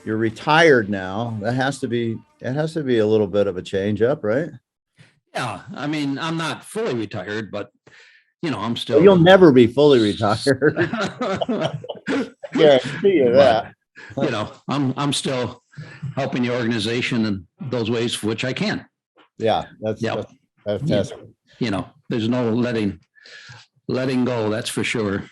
you're retired now. It has to be a little bit of a change up, right? Yeah, I mean, I'm not fully retired, but I'm Well, still. you'll never be fully retired. Guarantee you that. I'm still helping the organization in those ways for which I can. Yeah, that's fantastic. There's no letting go. That's for sure.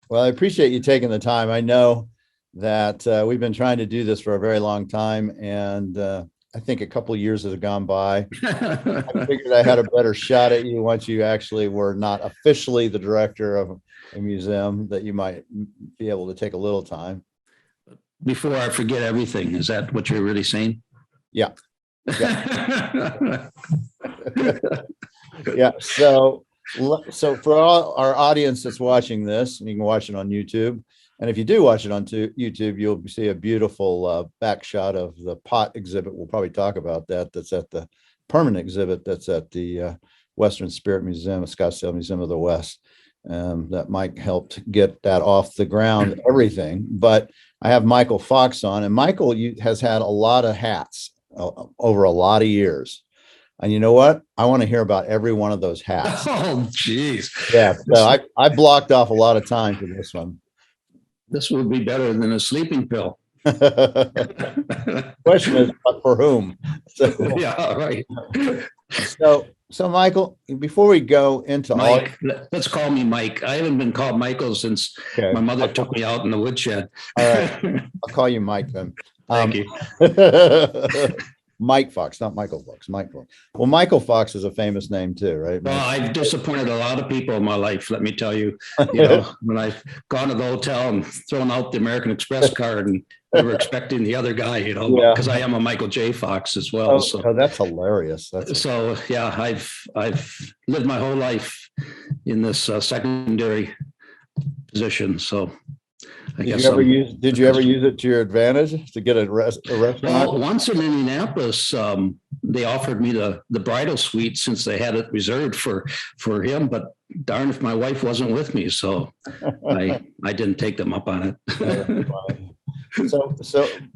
Well, I appreciate you taking the time. I know that we've been trying to do this for a very long time, and I think a couple of years has gone by. I figured I had a better shot at you once you actually were not officially the director of a museum, that you might be able to take a little time. Before I forget everything, is that what you're really saying? Yeah. Yeah. So for all our audience that's watching this, and you can watch it on YouTube, and if you do watch it on YouTube, you'll see a beautiful back shot of the pot exhibit. We'll probably talk about that. That's at the permanent exhibit that's at the Western Spirit Museum, Scottsdale Museum of the West. That Mike helped get that off the ground, everything. But I have Michael Fox on, and Michael has had a lot of hats over a lot of years. And you know what? I want to hear about every one of those hats. Oh, geez. Yeah. So I blocked off a lot of time for this one. This would be better than a sleeping pill. Question is, for whom? Yeah, right. So Michael, before we go into Mike, let's call me Mike. I haven't been called Michael since my mother took me out in the woodshed. All right, I'll call you Mike then. Thank you. Mike Fox, not Michael Fox. Michael. Well, Michael Fox is a famous name too, right? Well, I've disappointed a lot of people in my life, let me tell you. When I've gone to the hotel and thrown out the American Express card and they were expecting the other guy, because I am a Michael J. Fox as well. So that's hilarious. I've lived my whole life in this secondary position. So did you ever use it to your advantage to get a restaurant? Well, once in Indianapolis, they offered me the bridal suite since they had it reserved for him. But darn if my wife wasn't with me, so I didn't take them up on it.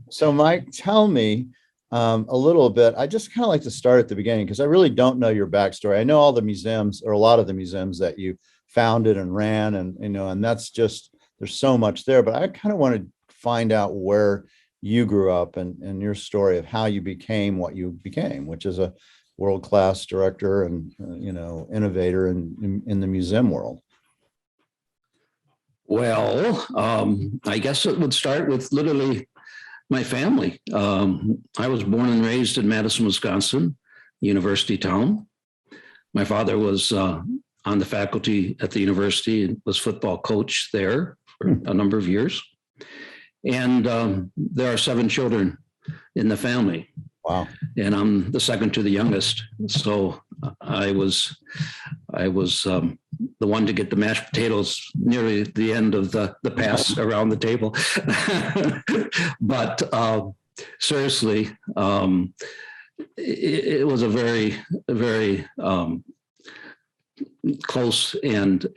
So Mike, tell me a little bit. I just kind of like to start at the beginning because I really don't know your backstory. I know all the museums, or a lot of the museums that you founded and ran, and that's just. There's so much there, but I kind of want to find out where you grew up and your story of how you became what you became, which is a world-class director and innovator in the museum world. Well, I guess it would start with literally my family. I was born and raised in Madison, Wisconsin, university town. My father was on the faculty at the university and was football coach there for a number of years. And there are 7 children in the family. Wow. And I'm the second to the youngest. So I was the one to get the mashed potatoes nearly the end of the pass around the table. But seriously, it was a very, very close and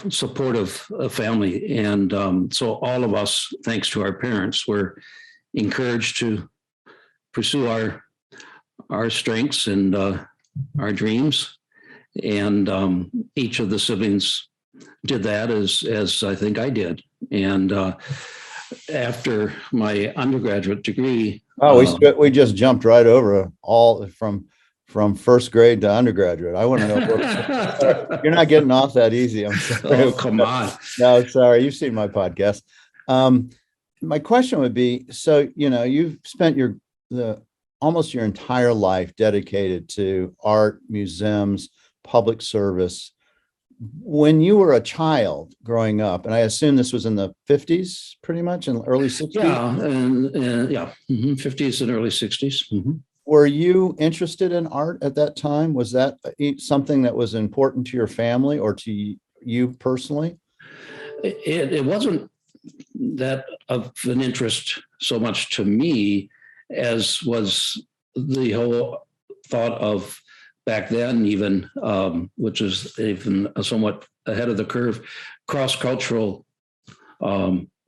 supportive family. And so all of us, thanks to our parents, were encouraged to pursue our strengths and our dreams. And each of the siblings did that as I think I did. And after my undergraduate degree. We just jumped right over all from first grade to undergraduate. I want to know. You're not getting off that easy. I'm sorry. Oh, come on. No, sorry. You've seen my podcast. My question would be, so, you've spent almost your entire life dedicated to art, museums, public service. When you were a child growing up, and I assume this was in the 50s, pretty much, in early 60s? Yeah, 50s and early 60s. Mm-hmm. Were you interested in art at that time? Was that something that was important to your family or to you personally? It wasn't that of an interest so much to me as was the whole thought of back then, even, which is even somewhat ahead of the curve, cross-cultural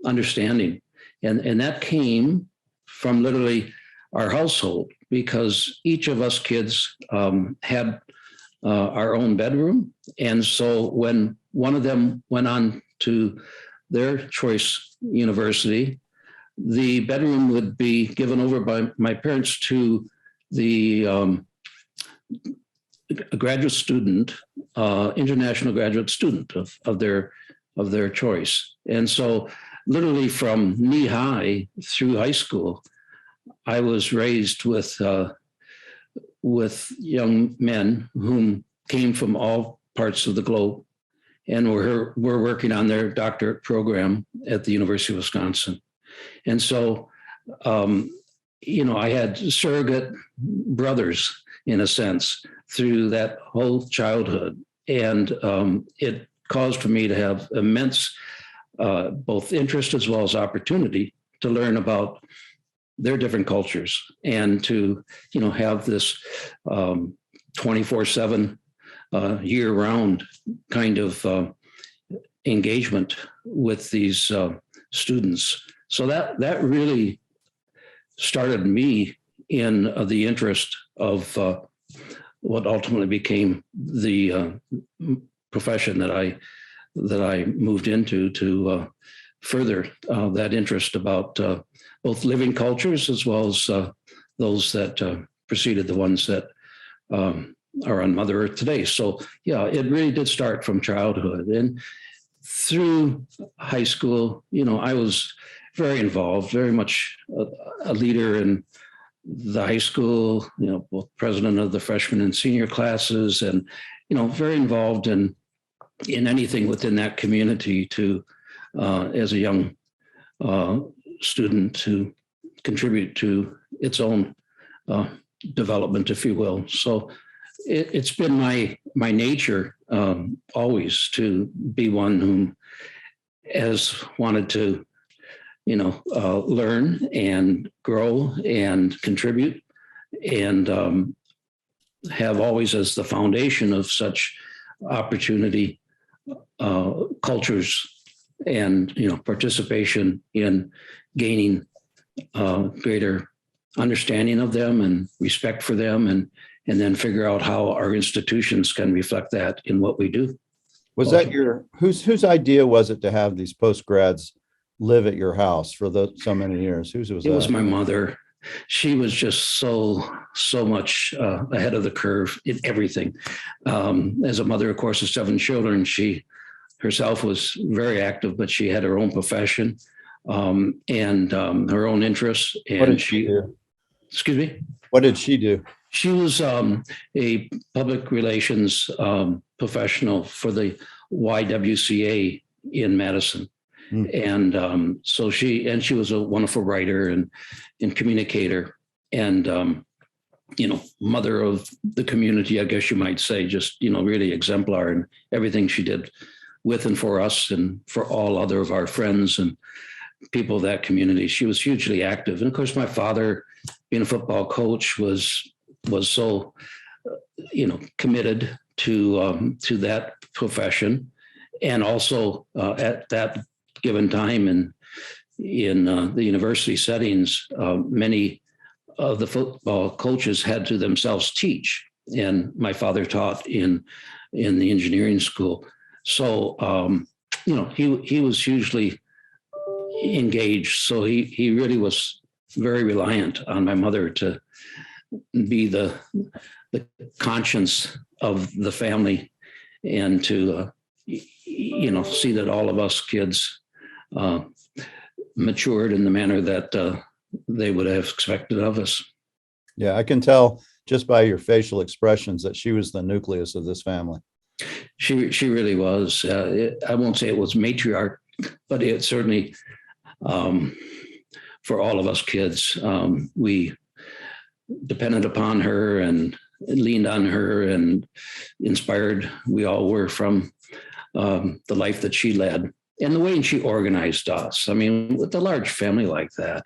understanding. And that came from literally our household, because each of us kids had our own bedroom. And so when one of them went on to their choice university, the bedroom would be given over by my parents to the a graduate student, international graduate student of their choice. And so literally from knee high through high school, I was raised with young men whom came from all parts of the globe and were working on their doctorate program at the University of Wisconsin. And so, I had surrogate brothers, in a sense, through that whole childhood. And it caused for me to have immense both interest as well as opportunity to learn about their different cultures and to, have this 24/7 year-round kind of engagement with these students. So that really started me in the interest of what ultimately became the profession that I moved into to further that interest about both living cultures as well as those that preceded the ones that are on Mother Earth today. So yeah, it really did start from childhood. And through high school, I was very involved, very much a leader in the high school, both president of the freshman and senior classes, and, very involved in anything within that community to, as a young student, to contribute to its own development, if you will. So it's been my nature always to be one who has wanted to, learn and grow and contribute, and have always as the foundation of such opportunity, cultures, and participation in gaining greater understanding of them and respect for them, and then figure out how our institutions can reflect that in what we do. Was that whose idea was it to have these postgrads live at your house for so many years? Whose was that? It was my mother. She was just so much ahead of the curve in everything. As a mother, of course, of 7 children, she herself was very active, but she had her own profession and her own interests. And what did she do? Excuse me? What did she do? She was a public relations professional for the YWCA in Madison. And so she was a wonderful writer and communicator, and mother of the community, I guess you might say, just really exemplar in everything she did with and for us and for all other of our friends and people of that community. She was hugely active. And of course, my father, being a football coach, was so committed to that profession, and also at that given time in the university settings, many of the football coaches had to themselves teach, and my father taught in the engineering school. So he was hugely engaged. So he really was very reliant on my mother to be the conscience of the family, and to see that all of us kids matured in the manner that they would have expected of us. Yeah, I can tell just by your facial expressions that she was the nucleus of this family. She really was. I won't say it was matriarch, but it certainly, for all of us kids, we depended upon her and leaned on her, and inspired we all were from the life that she led and the way she organized us. I mean, with a large family like that,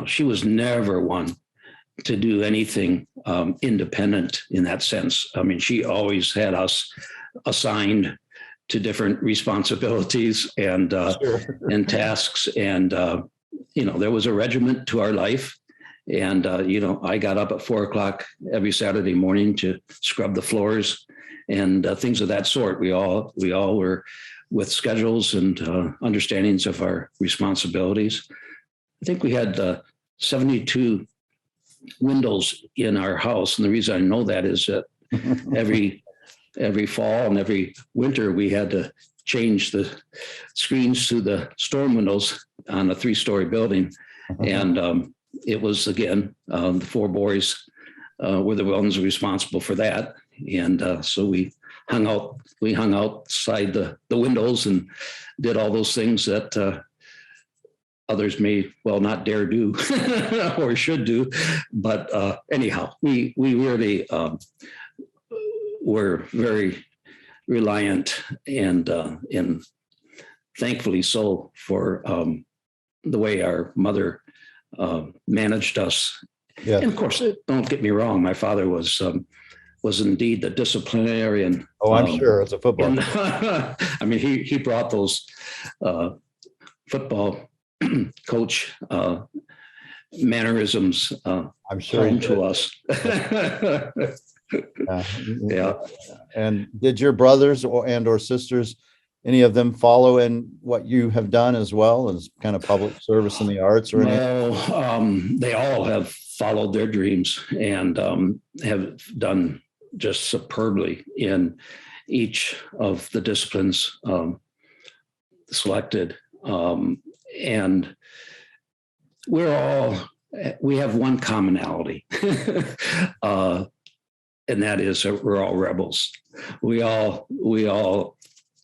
she was never one to do anything independent in that sense. I mean, she always had us assigned to different responsibilities and Sure. and tasks. And there was a regiment to our life. And I got up at 4 o'clock every Saturday morning to scrub the floors and things of that sort. We all were with schedules and understandings of our responsibilities. I think we had 72 windows in our house, and the reason I know that is that every fall and every winter we had to change the screens to the storm windows on a 3-story building, and it was again the 4 boys were the ones responsible for that, and so we hung outside the windows and did all those things that others may not dare do or should do. But anyhow, we really were very reliant and thankfully so for the way our mother managed us. Yeah. And of course, don't get me wrong, my father was indeed the disciplinarian. Oh, I'm sure as a football. I mean, he brought those football coach mannerisms I'm sure home to us. Yeah. And did your brothers or sisters, any of them follow in what you have done as well as kind of public service in the arts or anything? No, they all have followed their dreams and have done just superbly in each of the disciplines selected. And we have one commonality, and that is that we're all rebels. We all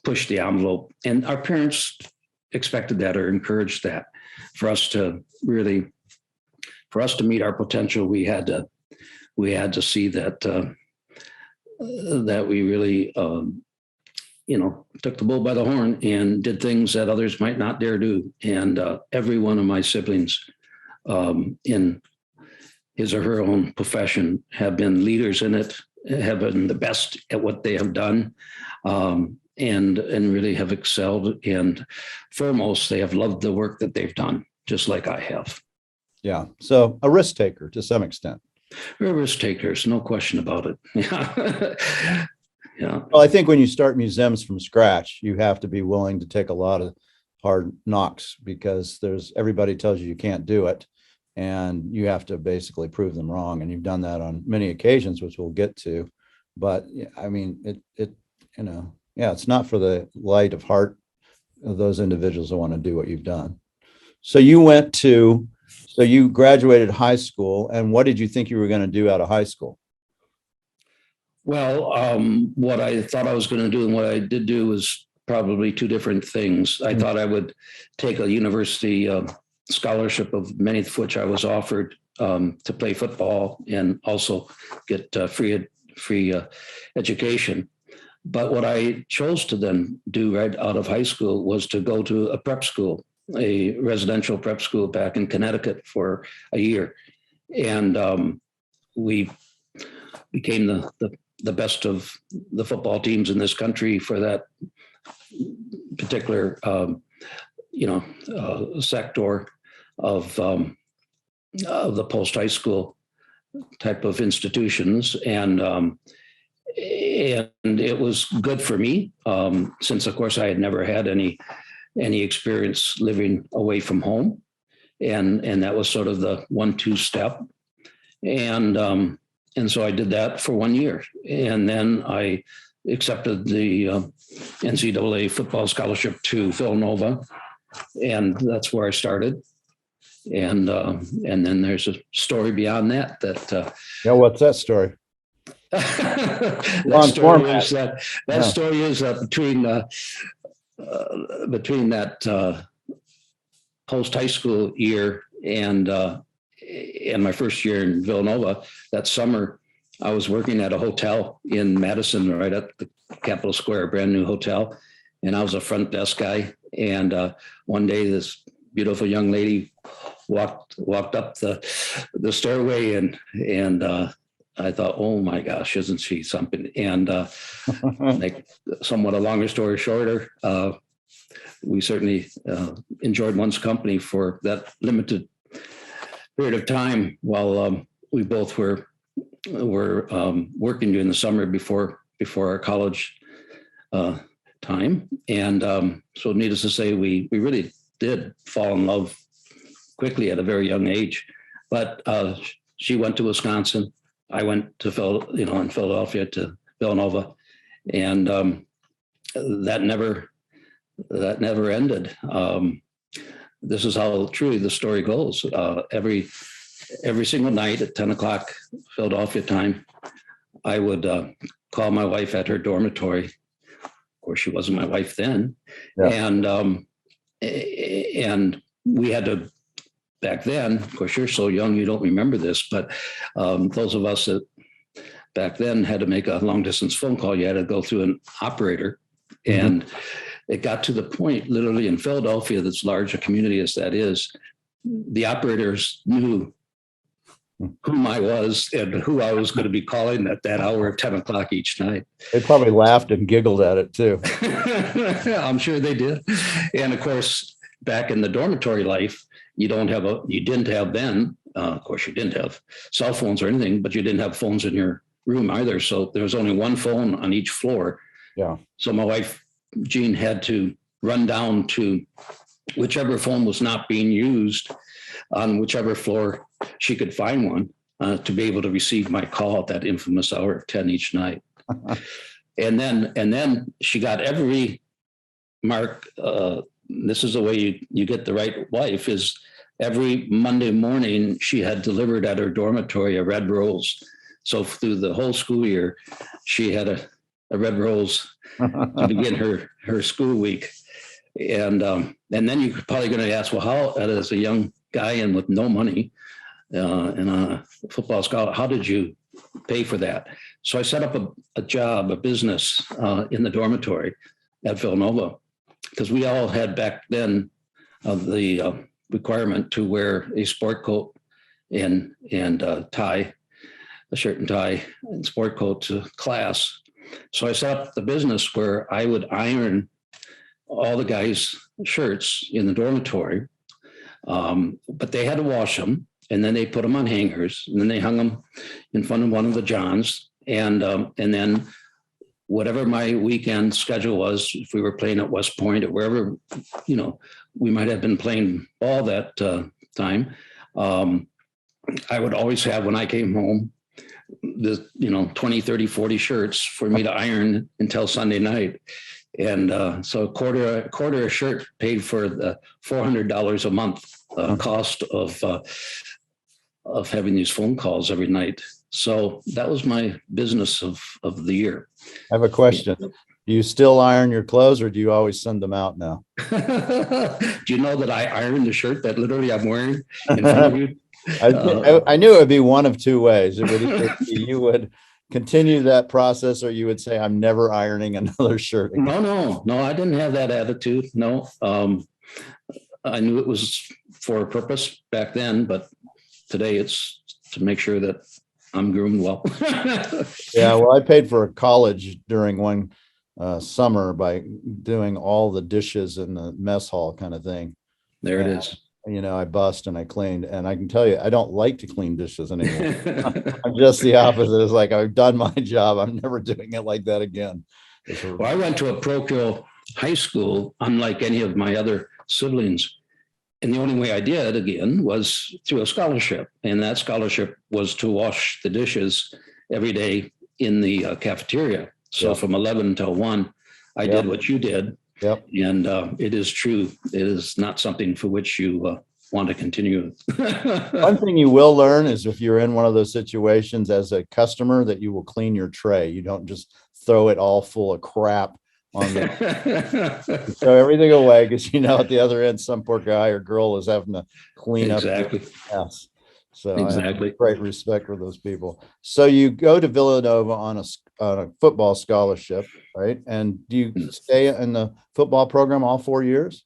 push the envelope, and our parents expected that or encouraged that. For us to meet our potential, we had to see that we really took the bull by the horn and did things that others might not dare do. And every one of my siblings in his or her own profession have been leaders in it, have been the best at what they have done, and really have excelled. And foremost, they have loved the work that they've done, just like I have. Yeah. So a risk taker to some extent. We're risk takers, no question about it. Yeah. Yeah. Well, I think when you start museums from scratch, you have to be willing to take a lot of hard knocks because everybody tells you can't do it. And you have to basically prove them wrong. And you've done that on many occasions, which we'll get to. But I mean, it's not for the light of heart of those individuals that want to do what you've done. So you graduated high school, and what did you think you were going to do out of high school? Well, what I thought I was going to do and what I did do was probably 2 different things. I thought I would take a university scholarship, of many of which I was offered, to play football and also get free education. But what I chose to then do right out of high school was to go to a prep school, a residential prep school back in Connecticut for a year. And we became the best of the football teams in this country for that particular, sector of the post-high school type of institutions. And it was good for me, since, of course, I had never had any experience living away from home. And that was sort of the 1-2 step. And so I did that for 1 year. And then I accepted the NCAA football scholarship to Villanova. And that's where I started. And then there's a story beyond that. Yeah, what's that story? That story is between that post-high school year and my first year in Villanova, that summer, I was working at a hotel in Madison, right at the Capitol Square, a brand new hotel. And I was a front desk guy. And one day, this beautiful young lady walked up the stairway, and I thought, oh my gosh, isn't she something? And like somewhat a longer story shorter, we certainly enjoyed one's company for that limited period of time while we both were working during the summer before our college time. And so needless to say, we really did fall in love quickly at a very young age. But she went to Wisconsin. I went to in Philadelphia to Villanova, and that never ended. This is how truly the story goes. Every single night at 10 o'clock Philadelphia time, I would call my wife at her dormitory. Of course, she wasn't my wife then, yeah. And we had to. Back then, of course, you're so young, you don't remember this, but those of us that back then had to make a long distance phone call, you had to go through an operator. Mm-hmm. And it got to the point, literally in Philadelphia, that's large a community as that is, the operators knew whom I was and who I was going to be calling at that hour of 10 o'clock each night. They probably laughed and giggled at it too. I'm sure they did. And of course, back in the dormitory life, you didn't have then, of course you didn't have cell phones or anything, but you didn't have phones in your room either. So there was only one phone on each floor. Yeah. So my wife, Jean, had to run down to whichever phone was not being used on whichever floor she could find one to be able to receive my call at that infamous hour of 10 each night. And then she got every mark. This is the way you get the right wife, is every Monday morning she had delivered at her dormitory a red rose. So through the whole school year, she had a red rose to begin her school week. And then you're probably going to ask, well, how, as a young guy and with no money and a football scholar, how did you pay for that? So I set up a business in the dormitory at Villanova, because we all had back then the requirement to wear a sport coat and tie, a shirt and tie and sport coat to class. So I set up the business where I would iron all the guys' shirts in the dormitory, but they had to wash them, and then they put them on hangers, and then they hung them in front of one of the Johns, and then whatever my weekend schedule was, if we were playing at West Point or wherever, we might have been playing ball that time, I would always have, when I came home, the 20, 30, 40 shirts for me to iron until Sunday night. And so a quarter a shirt paid for the $400 a month cost of having these phone calls every night. So that was my business of the year. I have a question. Do you still iron your clothes, or do you always send them out now? Do you know that I iron the shirt that literally I'm wearing in front of you? I knew it would be one of two ways. You would continue that process, or you would say, I'm never ironing another shirt again. No, I didn't have that attitude. No, I knew it was for a purpose back then, but today it's to make sure that I'm groomed well. Yeah, well, I paid for a college during one summer by doing all the dishes in the mess hall kind of thing. There it is. I bust and I cleaned, and I can tell you, I don't like to clean dishes anymore. I'm just the opposite. It's like, I've done my job. I'm never doing it like that again. Well, I went to a parochial high school, unlike any of my other siblings. And the only way I did, again, was through a scholarship. And that scholarship was to wash the dishes every day in the cafeteria. So from 11 until 1, I did what you did. Yep. And it is true. It is not something for which you want to continue. One thing you will learn is, if you're in one of those situations as a customer, that you will clean your tray. You don't just throw it all full of crap on the throw everything away, because at the other end, some poor guy or girl is having to clean up. Yes. So exactly. I have great respect for those people. So you go to Villanova on a football scholarship, right? And do you stay in the football program all 4 years?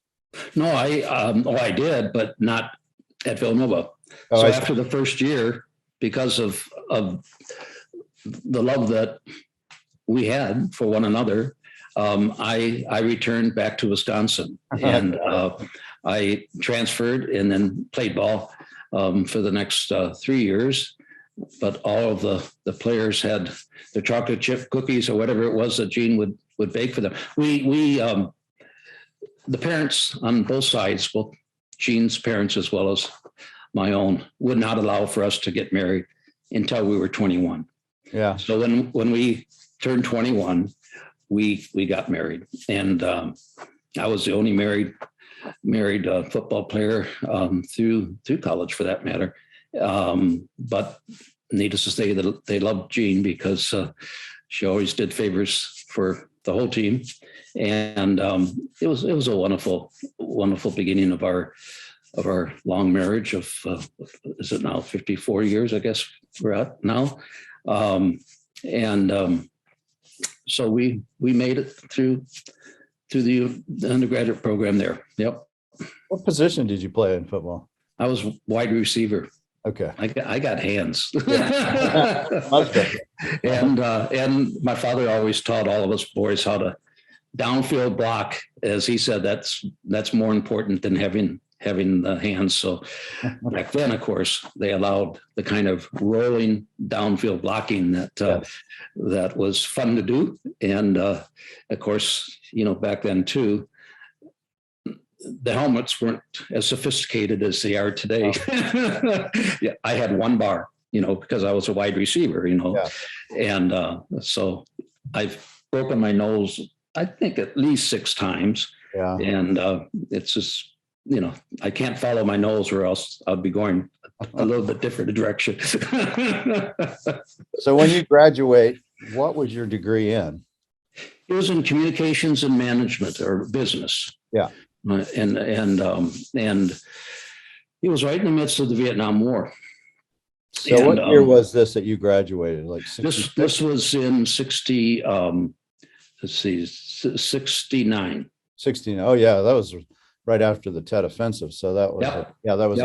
No, I did, but not at Villanova. So after the first year, because of the love that we had for one another, I returned back to Wisconsin, and I transferred and then played ball for the next 3 years. But all of the players had their chocolate chip cookies or whatever it was that Gene would bake for them. We the parents on both sides, both Gene's parents as well as my own, would not allow for us to get married until we were 21. Yeah. So when we turned 21, we got married, and I was the only married football player through college, for that matter. But needless to say, that they loved Jean because she always did favors for the whole team, and it was a wonderful beginning of our long marriage of is it now 54 years, I guess we're at now. So we made it through the undergraduate program there. Yep. What position did you play in football? I was wide receiver. Okay. I got hands. Much better. And my father always taught all of us boys how to downfield block. As he said, that's more important than having the hands. So back then, of course, they allowed the kind of rolling downfield blocking that was fun to do. And of course, back then too, the helmets weren't as sophisticated as they are today. Yeah, I had one bar, because I was a wide receiver, and so I've broken my nose, I think at least 6 times. Yeah. And it's just, I can't follow my nose, or else I'll be going a little bit different direction. So when you graduate, what was your degree in? It was in communications and management, or business. Yeah. And it was right in the midst of the Vietnam War. So what year was this that you graduated? Like 66? This was in 69. 16. Oh yeah, that was right after the Tet Offensive. So that was that was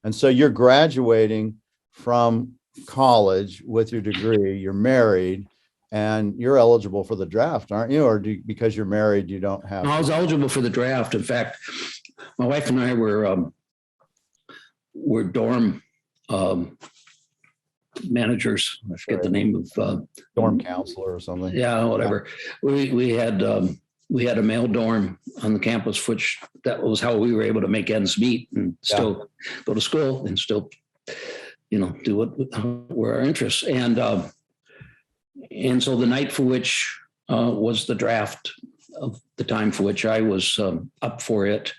and so you're graduating from college with your degree. You're married, and you're eligible for the draft, aren't you? Or because you're married, you don't have? No, I was eligible for the draft. In fact, my wife and I were dorm managers. I forget the name of dorm counselor or something. Yeah, whatever. Yeah. We had a male dorm on the campus, which that was how we were able to make ends meet and still go to school and still, do what were our interests. And so the night for which was the draft of the time for which I was up for it,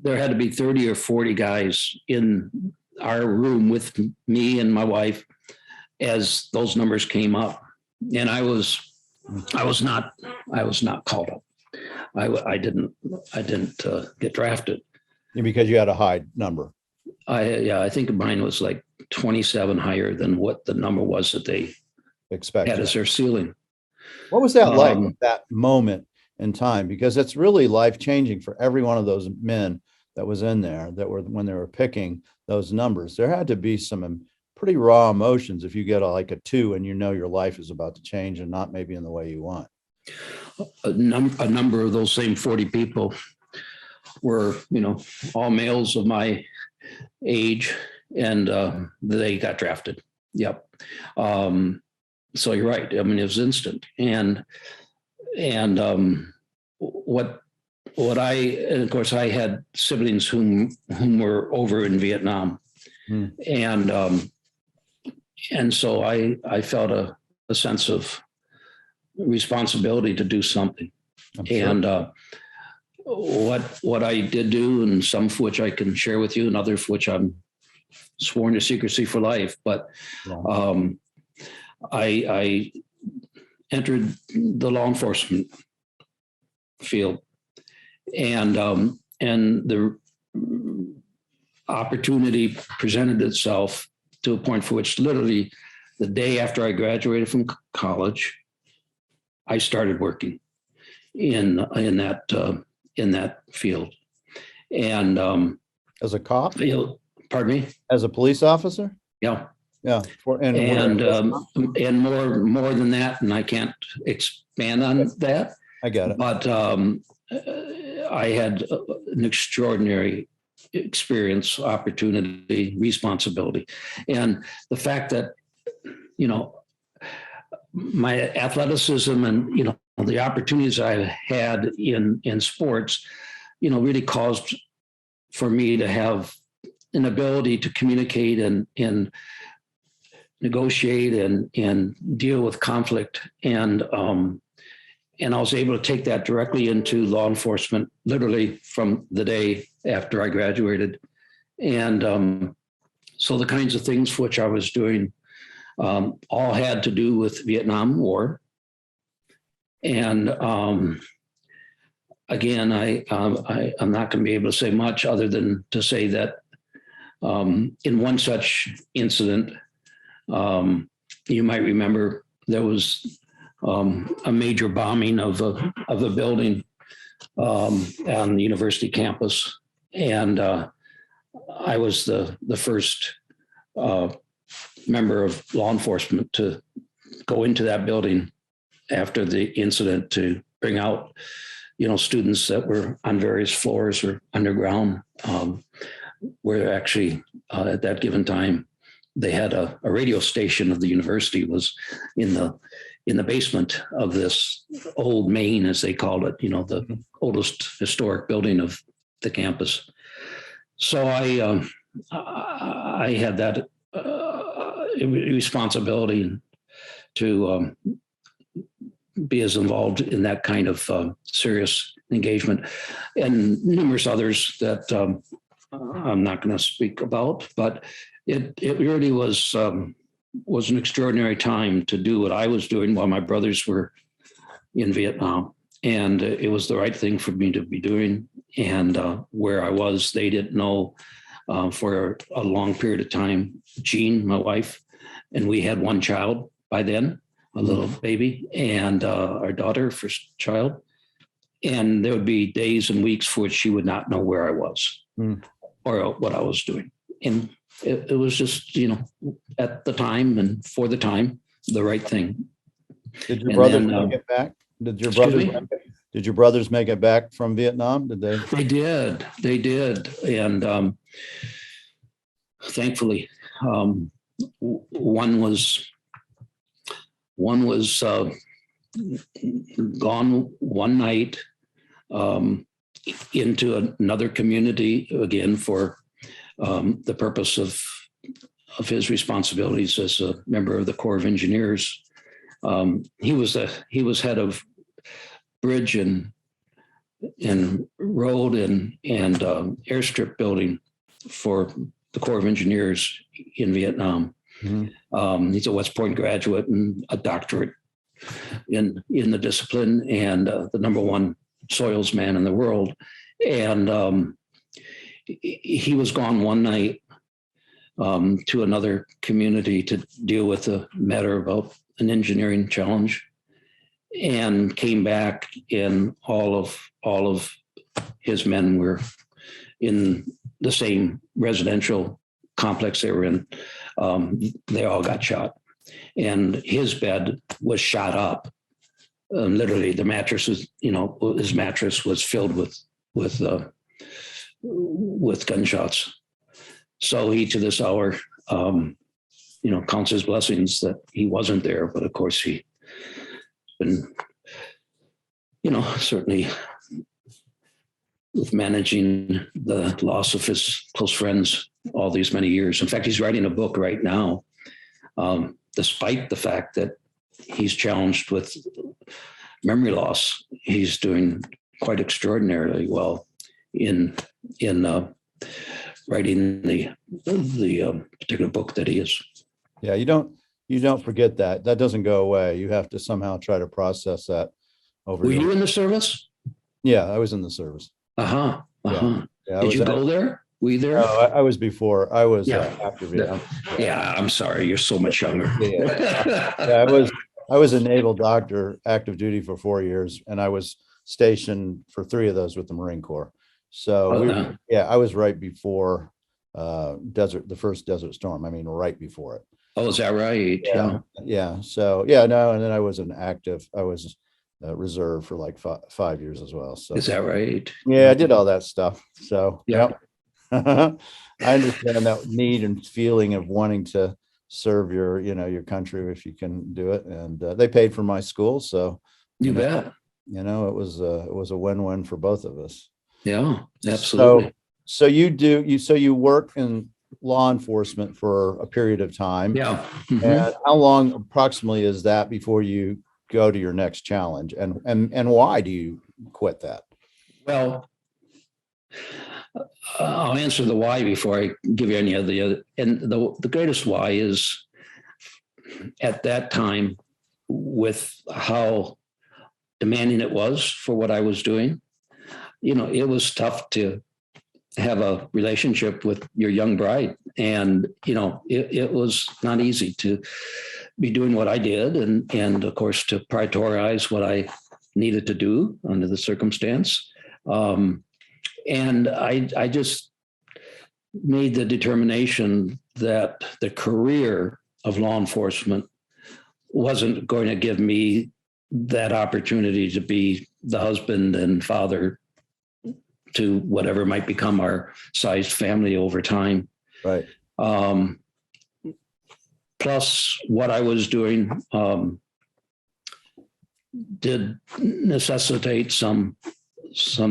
there had to be 30 or 40 guys in our room with me and my wife as those numbers came up. And I was not called up. I didn't get drafted. Because you had a high number. I think mine was like 27 higher than what the number was that they expected as their ceiling. What was that like, that moment in time? Because it's really life-changing for every one of those men that was in there, that were when they were picking those numbers. There had to be some pretty raw emotions if you get a 2 and your life is about to change and not maybe in the way you want. A number of those same 40 people were, all males of my age, and they got drafted. Yep. So you're right. I mean, it was instant. And of course, I had siblings whom were over in Vietnam. And so I felt a sense of responsibility to do something. Sure. And what I did do, and some of which I can share with you, and others of which I'm sworn to secrecy for life, but I entered the law enforcement field, and the opportunity presented itself to a point for which literally the day after I graduated from college, I started working in that field. And as a cop? Pardon me? As a police officer? Yeah. Yeah. And more than that, and I can't expand on that. I got it. But I had an extraordinary experience, opportunity, responsibility, and the fact that, you know, my athleticism and, you know, the opportunities I had in sports, you know, really caused for me to have an ability to communicate and negotiate and deal with conflict. And I was able to take that directly into law enforcement, literally from the day after I graduated. And so the kinds of things for which I was doing all had to do with Vietnam War. And again, I'm not going to be able to say much other than to say that in one such incident, you might remember there was a major bombing of a building on the university campus, and I was the first member of law enforcement to go into that building after the incident to bring out, you know, students that were on various floors or underground, where actually at that given time they had a radio station of the university was in the basement of this old main, as they called it, you know, the oldest historic building of the campus. So I had that responsibility to be as involved in that kind of serious engagement, and numerous others that I'm not going to speak about. But it really was an extraordinary time to do what I was doing while my brothers were in Vietnam, and it was the right thing for me to be doing. And where I was, they didn't know for a long period of time. Jean, my wife, and we had one child by then, a little baby, and our daughter, first child. And there would be days and weeks for which she would not know where I was or what I was doing. And it was just, you know, at the time and for the time, the right thing. Did your brothers make it back? Did your brothers make it back from Vietnam? Did they? They did. And thankfully, one was gone one night into another community, again for the purpose of his responsibilities as a member of the Corps of Engineers. He was head of bridge and road and airstrip building for the Corps of Engineers in Vietnam. Mm-hmm. He's a West Point graduate and a doctorate in the discipline, and the number one soils man in the world. And he was gone one night to another community to deal with a matter about an engineering challenge, and came back, and all of his men were in the same residential complex they were in. They all got shot, and his bed was shot up. Literally, the mattress was, you know, his mattress was filled with gunshots. So he, to this hour, you know, counts his blessings that he wasn't there. But of course, he been, you know, certainly with managing the loss of his close friends all these many years. In fact, he's writing a book right now, despite the fact that he's challenged with memory loss. He's doing quite extraordinarily well in writing the particular book that he is. Yeah, you don't forget that. That doesn't go away. You have to somehow try to process that over. Were you in the service? Yeah, I was in the service. Uh-huh. Yeah. Yeah, Did you go there? Were you there? No, I was before. I was after Vietnam. Yeah, I'm sorry. You're so much younger. Yeah, I was a naval doctor, active duty for 4 years, and I was stationed for 3 of those with the Marine Corps. So I was right before the first Desert Storm. I mean, right before it. Oh, is that right? Yeah. Yeah. So yeah, no, and then I was I was reserve for like 5 years as well. So Is that right? yeah, I did all that stuff. So Yeah. yeah. I understand that need and feeling of wanting to serve your, your country if you can do it. And they paid for my school, so You bet. it was a win-win for both of us. Yeah, So absolutely. so you work in law enforcement for a period of time. Yeah. Mhm. And how long approximately is that before you go to your next challenge? And why do you quit that? Well, I'll answer the why before I give you any of the other. And the greatest why is at that time, with how demanding it was for what I was doing, it was tough to have a relationship with your young bride. And, it was not easy to be doing what I did. And of course, to prioritize what I needed to do under the circumstance. And I just made the determination that the career of law enforcement wasn't going to give me that opportunity to be the husband and father to whatever might become our sized family over time. Right. Plus, what I was doing did necessitate some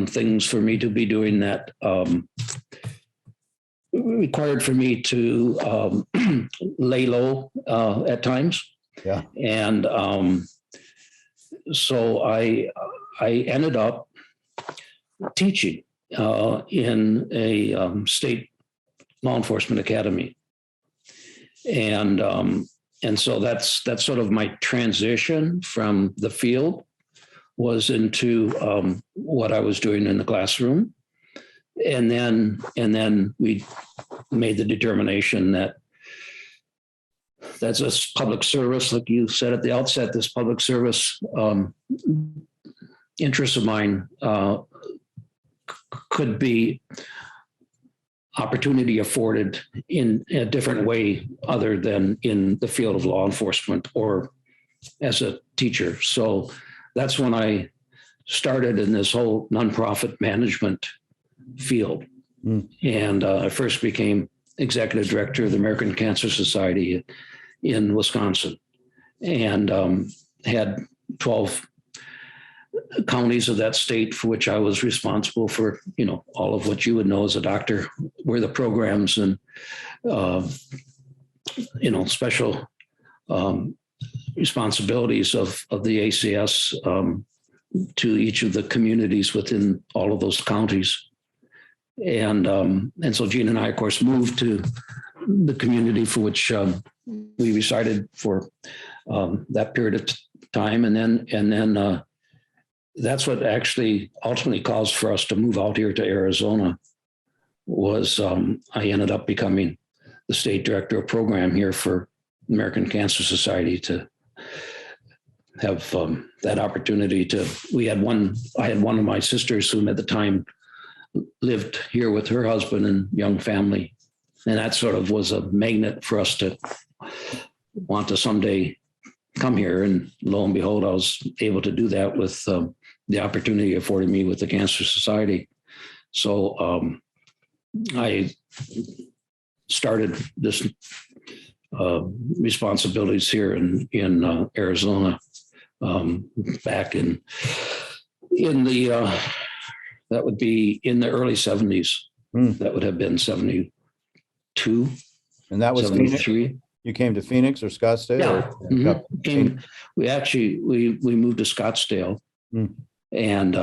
things for me to be doing that required for me to lay low at times. Yeah. And so I ended up teaching in a state law enforcement academy, and so that's sort of my transition from the field was into what I was doing in the classroom, and then we made the determination that that's a public service, like you said at the outset, this public service interest of mine could be opportunity afforded in a different way other than in the field of law enforcement or as a teacher. So that's when I started in this whole nonprofit management field. And I first became executive director of the American Cancer Society in Wisconsin, and had 12 counties of that state for which I was responsible for, all of what you would know as a doctor, were the programs and, special responsibilities of the ACS to each of the communities within all of those counties. And so Gene and I, of course, moved to the community for which we resided for that period of time. And then that's what actually ultimately caused for us to move out here to Arizona. Was I ended up becoming the state director of program here for American Cancer Society to have that opportunity to. I had one of my sisters who at the time lived here with her husband and young family, and that sort of was a magnet for us to want to someday come here. And lo and behold, I was able to do that with the opportunity afforded me with the Cancer Society. So I started this responsibilities here in Arizona back in the that would be in the early 70s. That would have been 72. And that was 73. Phoenix? You came to Phoenix or Scottsdale? Yeah. Or, We actually we moved to Scottsdale and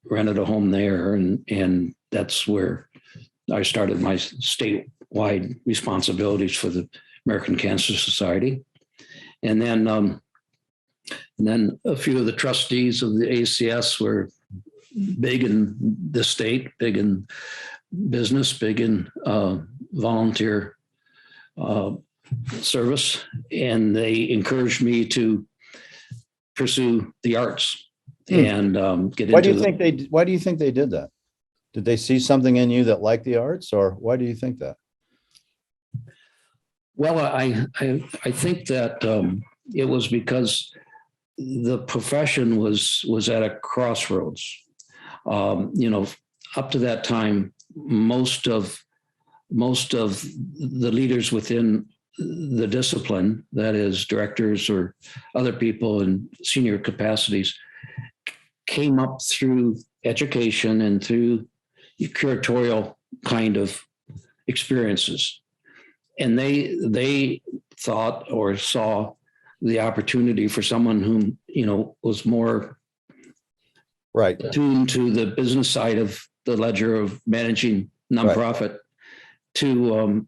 rented a home there, and that's where I started my statewide responsibilities for the American Cancer Society. And then a few of the trustees of the ACS were big in the state, big in business, big in volunteer service, and they encouraged me to pursue the arts and get why into. Why do you think they did that? Did they see something in you that liked the arts, or why do you think that? Well, I think that it was because the profession was at a crossroads. You know, up to that time, most of the leaders within the discipline, that is directors or other people in senior capacities, came up through education and through curatorial kind of experiences. And they thought or saw the opportunity for someone whom, was more Right. attuned to the business side of the ledger of managing nonprofit to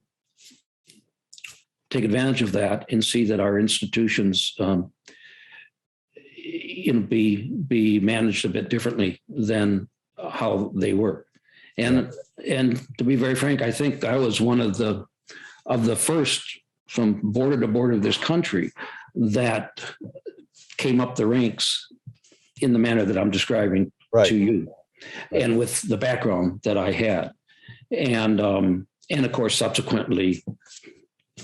take advantage of that and see that our institutions be managed a bit differently than how they were. And to be very frank, I think I was one of the first from border to border of this country that came up the ranks in the manner that I'm describing to you, and with the background that I had. And of course, subsequently,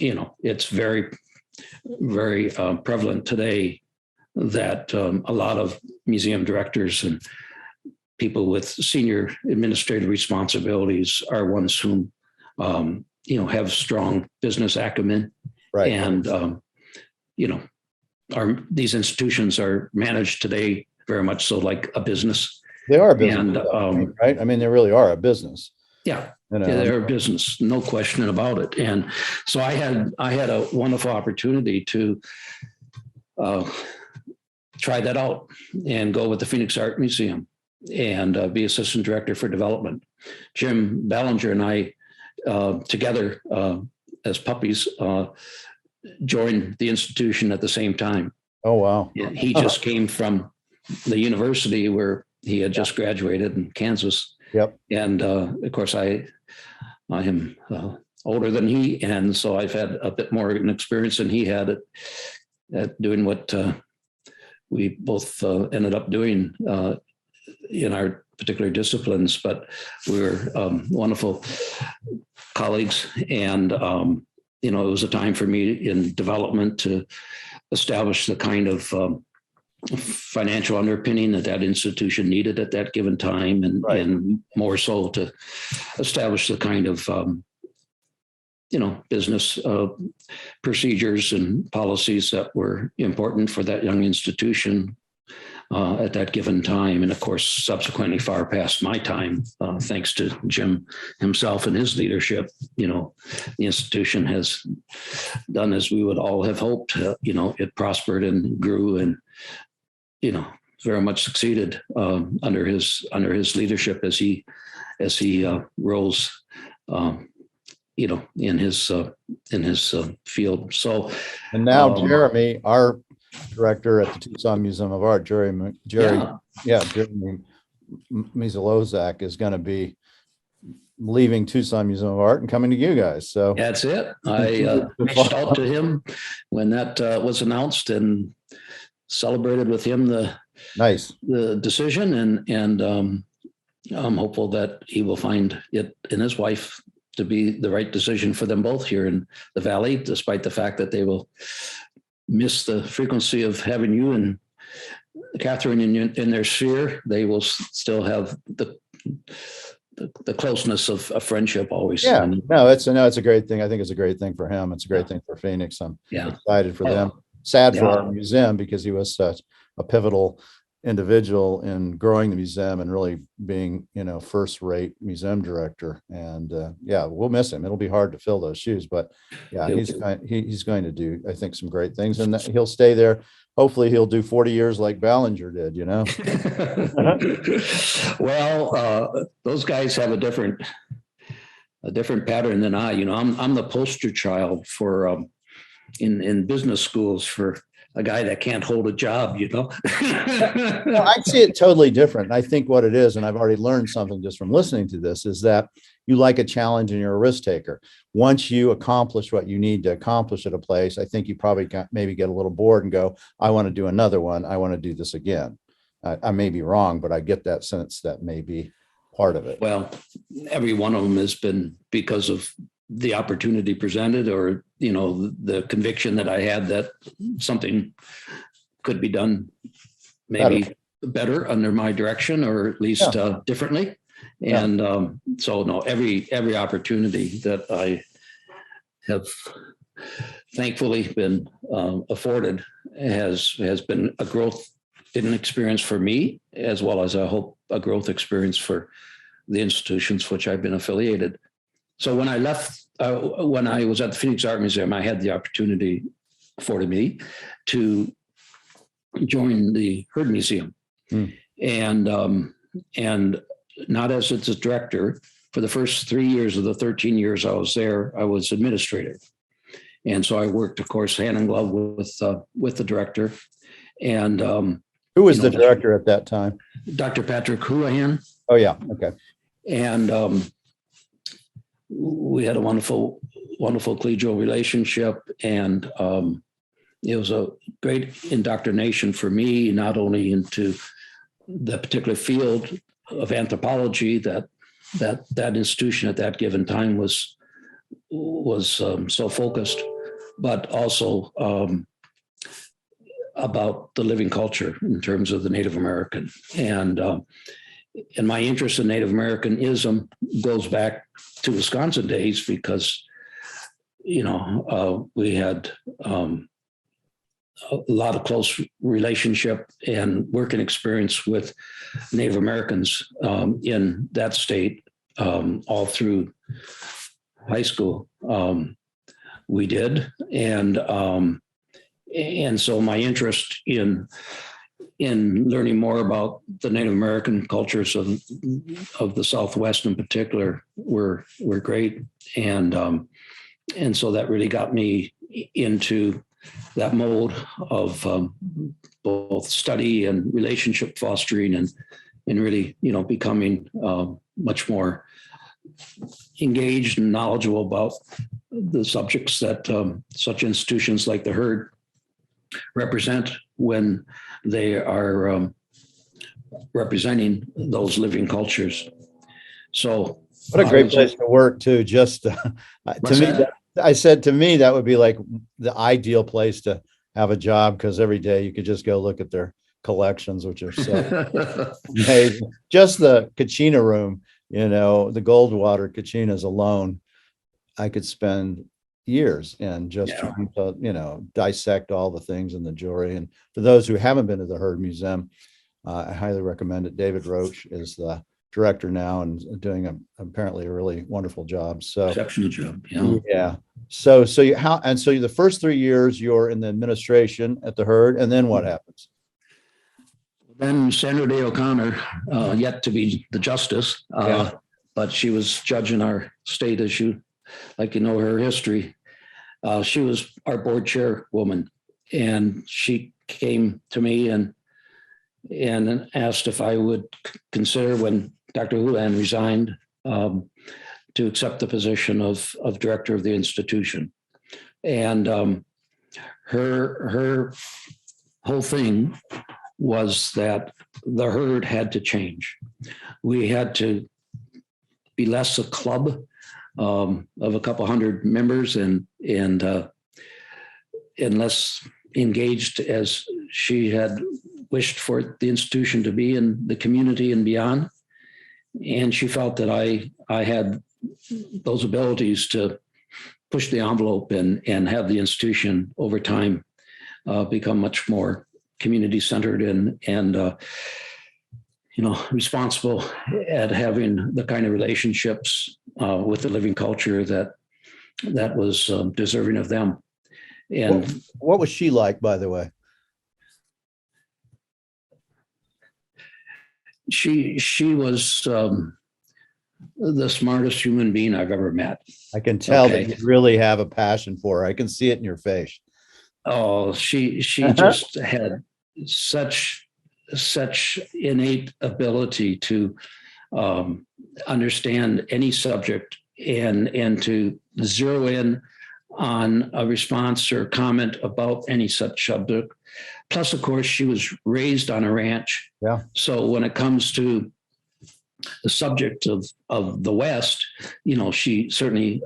it's very, very prevalent today that a lot of museum directors and people with senior administrative responsibilities are ones whom, have strong business acumen. And, these institutions are managed today very much so like a business. They are a business, and, right? I mean, they really are a business. Yeah, they're a business, no question about it. And so I had a wonderful opportunity to try that out and go with the Phoenix Art Museum and be assistant director for development. Jim Ballinger and I together as puppies joined the institution at the same time. Oh, wow. He just came from the university where he had just graduated in Kansas. Yep. And of course, I am older than he, and so I've had a bit more experience than he had at doing what we both ended up doing in our particular disciplines. But we were wonderful colleagues, and it was a time for me in development to establish the kind of financial underpinning that institution needed at that given time, and more so to establish the kind of business procedures and policies that were important for that young institution at that given time. And of course, subsequently far past my time, thanks to Jim himself and his leadership, the institution has done as we would all have hoped. It prospered and grew and, very much succeeded under his leadership as he rose, in his field. So, and now Jeremy, our director at the Tucson Museum of Art, Jeremy Mizalozak, is going to be leaving Tucson Museum of Art and coming to you guys. So that's it. I reached out to him when that was announced and celebrated with him the decision, and I'm hopeful that he will find it and his wife to be the right decision for them both here in the Valley, despite the fact that they will miss the frequency of having you and Catherine in their sphere. They will still have the closeness of friendship always. Yeah, no, it's a great thing. I think it's a great thing for him. It's a great thing for Phoenix. I'm excited for them. Sad for our museum because he was such a pivotal individual in growing the museum and really being, first-rate museum director. And we'll miss him. It'll be hard to fill those shoes, but he's going to do, I think, some great things, and he'll stay there. Hopefully he'll do 40 years like Ballinger did, Well, those guys have a different pattern than I. I'm the poster child for in business schools for a guy that can't hold a job, Well, I see it totally different. I think what it is, and I've already learned something just from listening to this, is that you like a challenge and you're a risk taker. Once you accomplish what you need to accomplish at a place, I think you probably maybe get a little bored and go, I want to do another one. I want to do this again. I may be wrong, but I get that sense that may be part of it. Well, every one of them has been because of the opportunity presented, or, the conviction that I had that something could be done maybe better under my direction, or at least differently. And so no, every opportunity that I have thankfully been afforded has been a growth in an experience for me, as well as I hope a growth experience for the institutions which I've been affiliated. So when I left, when I was at the Phoenix Art Museum, I had the opportunity afforded me to join the Heard Museum. And not as its director. For the first 3 years of the 13 years I was there, I was administrator. And so I worked, of course, hand in glove with the director. And who was the director at that time? Dr. Patrick Houlihan. Oh, yeah. Okay. And we had a wonderful collegial relationship. And it was a great indoctrination for me, not only into the particular field of anthropology that institution at that given time was so focused, but also about the living culture in terms of the Native American. And my interest in Native Americanism goes back to Wisconsin days, because we had a lot of close relationship and working experience with Native Americans in that state all through high school. We did, and so my interest in learning more about the Native American cultures of the Southwest in particular were great, and so that really got me into that mode of both study and relationship fostering, and really, becoming much more engaged and knowledgeable about the subjects that such institutions like the Heard represent when they are representing those living cultures. So, what a great place to work too. Just to me, I said to me, that would be like the ideal place to have a job, because every day you could just go look at their collections, which are so amazing. Just the Kachina room, the Goldwater Kachinas alone, I could spend years and just trying to, dissect all the things in the jewelry. And for those who haven't been to the Heard Museum, I highly recommend it. David Roach is the director now and doing apparently a really wonderful job. So exceptional job. Yeah. So the first 3 years you're in the administration at the Heard, and then what happens? Then Sandra Day O'Connor, yet to be the justice, but she was judge in our state, as you like, her history. She was our board chairwoman, and she came to me and asked if I would consider, when Dr. Houlihan resigned, to accept the position of director of the institution. And her whole thing was that the Heard had to change. We had to be less a club of a couple hundred members and less engaged as she had wished for the institution to be in the community and beyond. And she felt that I had those abilities to push the envelope and have the institution over time become much more community centered and responsible at having the kind of relationships with the living culture that was deserving of them. And what was she like, by the way? She was the smartest human being I've ever met. I can tell that you really have a passion for her. I can see it in your face. Oh, she just had such innate ability to understand any subject and to zero in on a response or comment about any such subject. Plus, of course, she was raised on a ranch. Yeah. So when it comes to the subject of the West, she certainly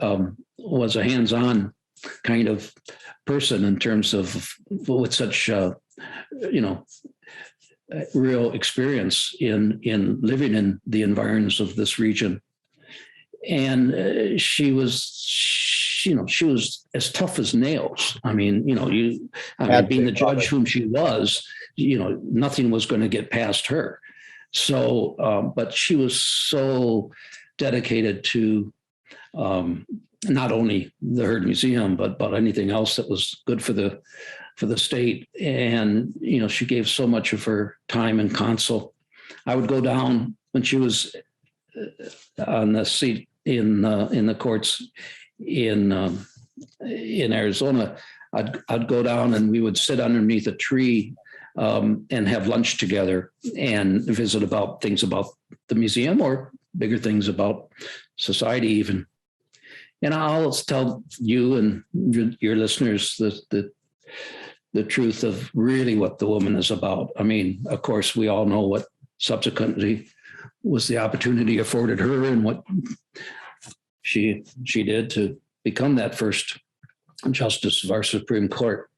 was a hands-on kind of person in terms of with such, real experience in living in the environs of this region. And she was as tough as nails. I mean, being the judge whom she was, nothing was going to get past her. So, but she was so dedicated to not only the Herd Museum, but anything else that was good for the state. And, she gave so much of her time and counsel. I would go down when she was on the seat in the courts in Arizona. I'd go down and we would sit underneath a tree and have lunch together and visit about things about the museum or bigger things about society even. And I'll tell you and your listeners the truth of really what the woman is about. I mean, of course, we all know what subsequently was the opportunity afforded her and what she did to become that first justice of our Supreme Court.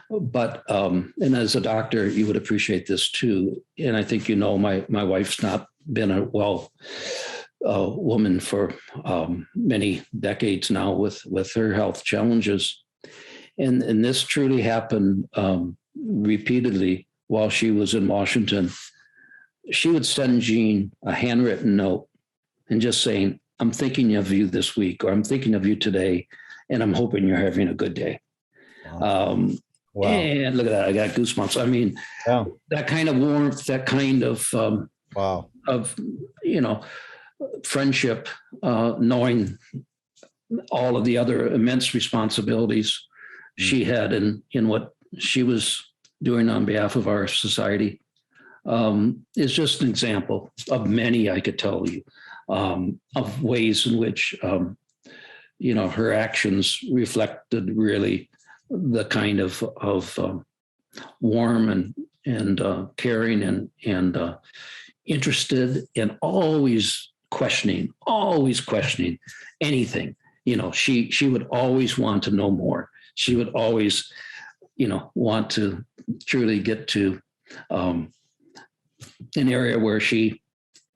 But and as a doctor, you would appreciate this too. And I think my wife's not been a woman for many decades now with her health challenges. And this truly happened repeatedly while she was in Washington. She would send Jean a handwritten note and just saying, "I'm thinking of you this week," or "I'm thinking of you today, and I'm hoping you're having a good day." Wow. And look at that. I got goosebumps. I mean, that kind of warmth, that kind of friendship, knowing all of the other immense responsibilities she had in what she was doing on behalf of our society, is just an example of many I could tell you, of ways in which her actions reflected really the kind of warm and caring and interested and always questioning anything. She would always want to know more. She would always, want to truly get to an area where she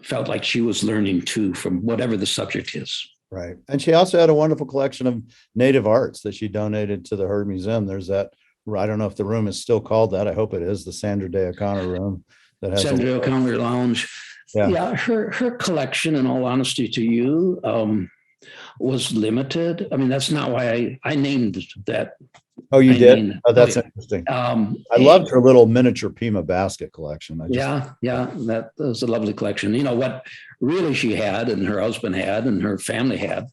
felt like she was learning too from whatever the subject is. Right. And she also had a wonderful collection of native arts that she donated to the Herd Museum. There's that, I don't know if the room is still called that. I hope it is, the Sandra Day O'Connor room. That has Sandra Day O'Connor Lounge. Yeah, her collection, in all honesty to you, was limited. I mean, that's not why I named that. Oh, you did? That's interesting. I loved her little miniature Pima basket collection. That was a lovely collection. What really she had and her husband had and her family had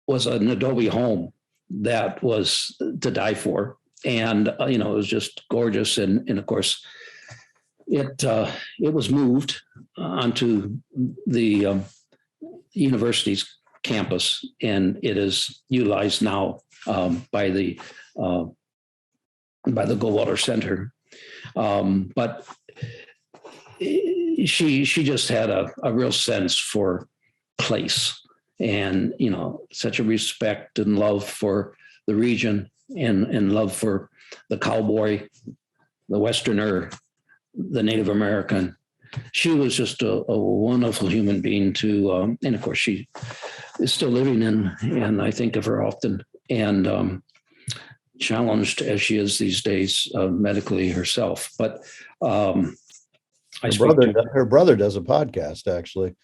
was an adobe home that was to die for. And, it was just gorgeous. And of course, it was moved onto the university's campus, and it is utilized now by the Goldwater Center. But she just had a real sense for place and, such a respect and love for the region and love for the cowboy, the Westerner, the Native American. She was just a wonderful human being to, and of course she is still living and I think of her often, and challenged as she is these days medically herself. But her brother does a podcast actually.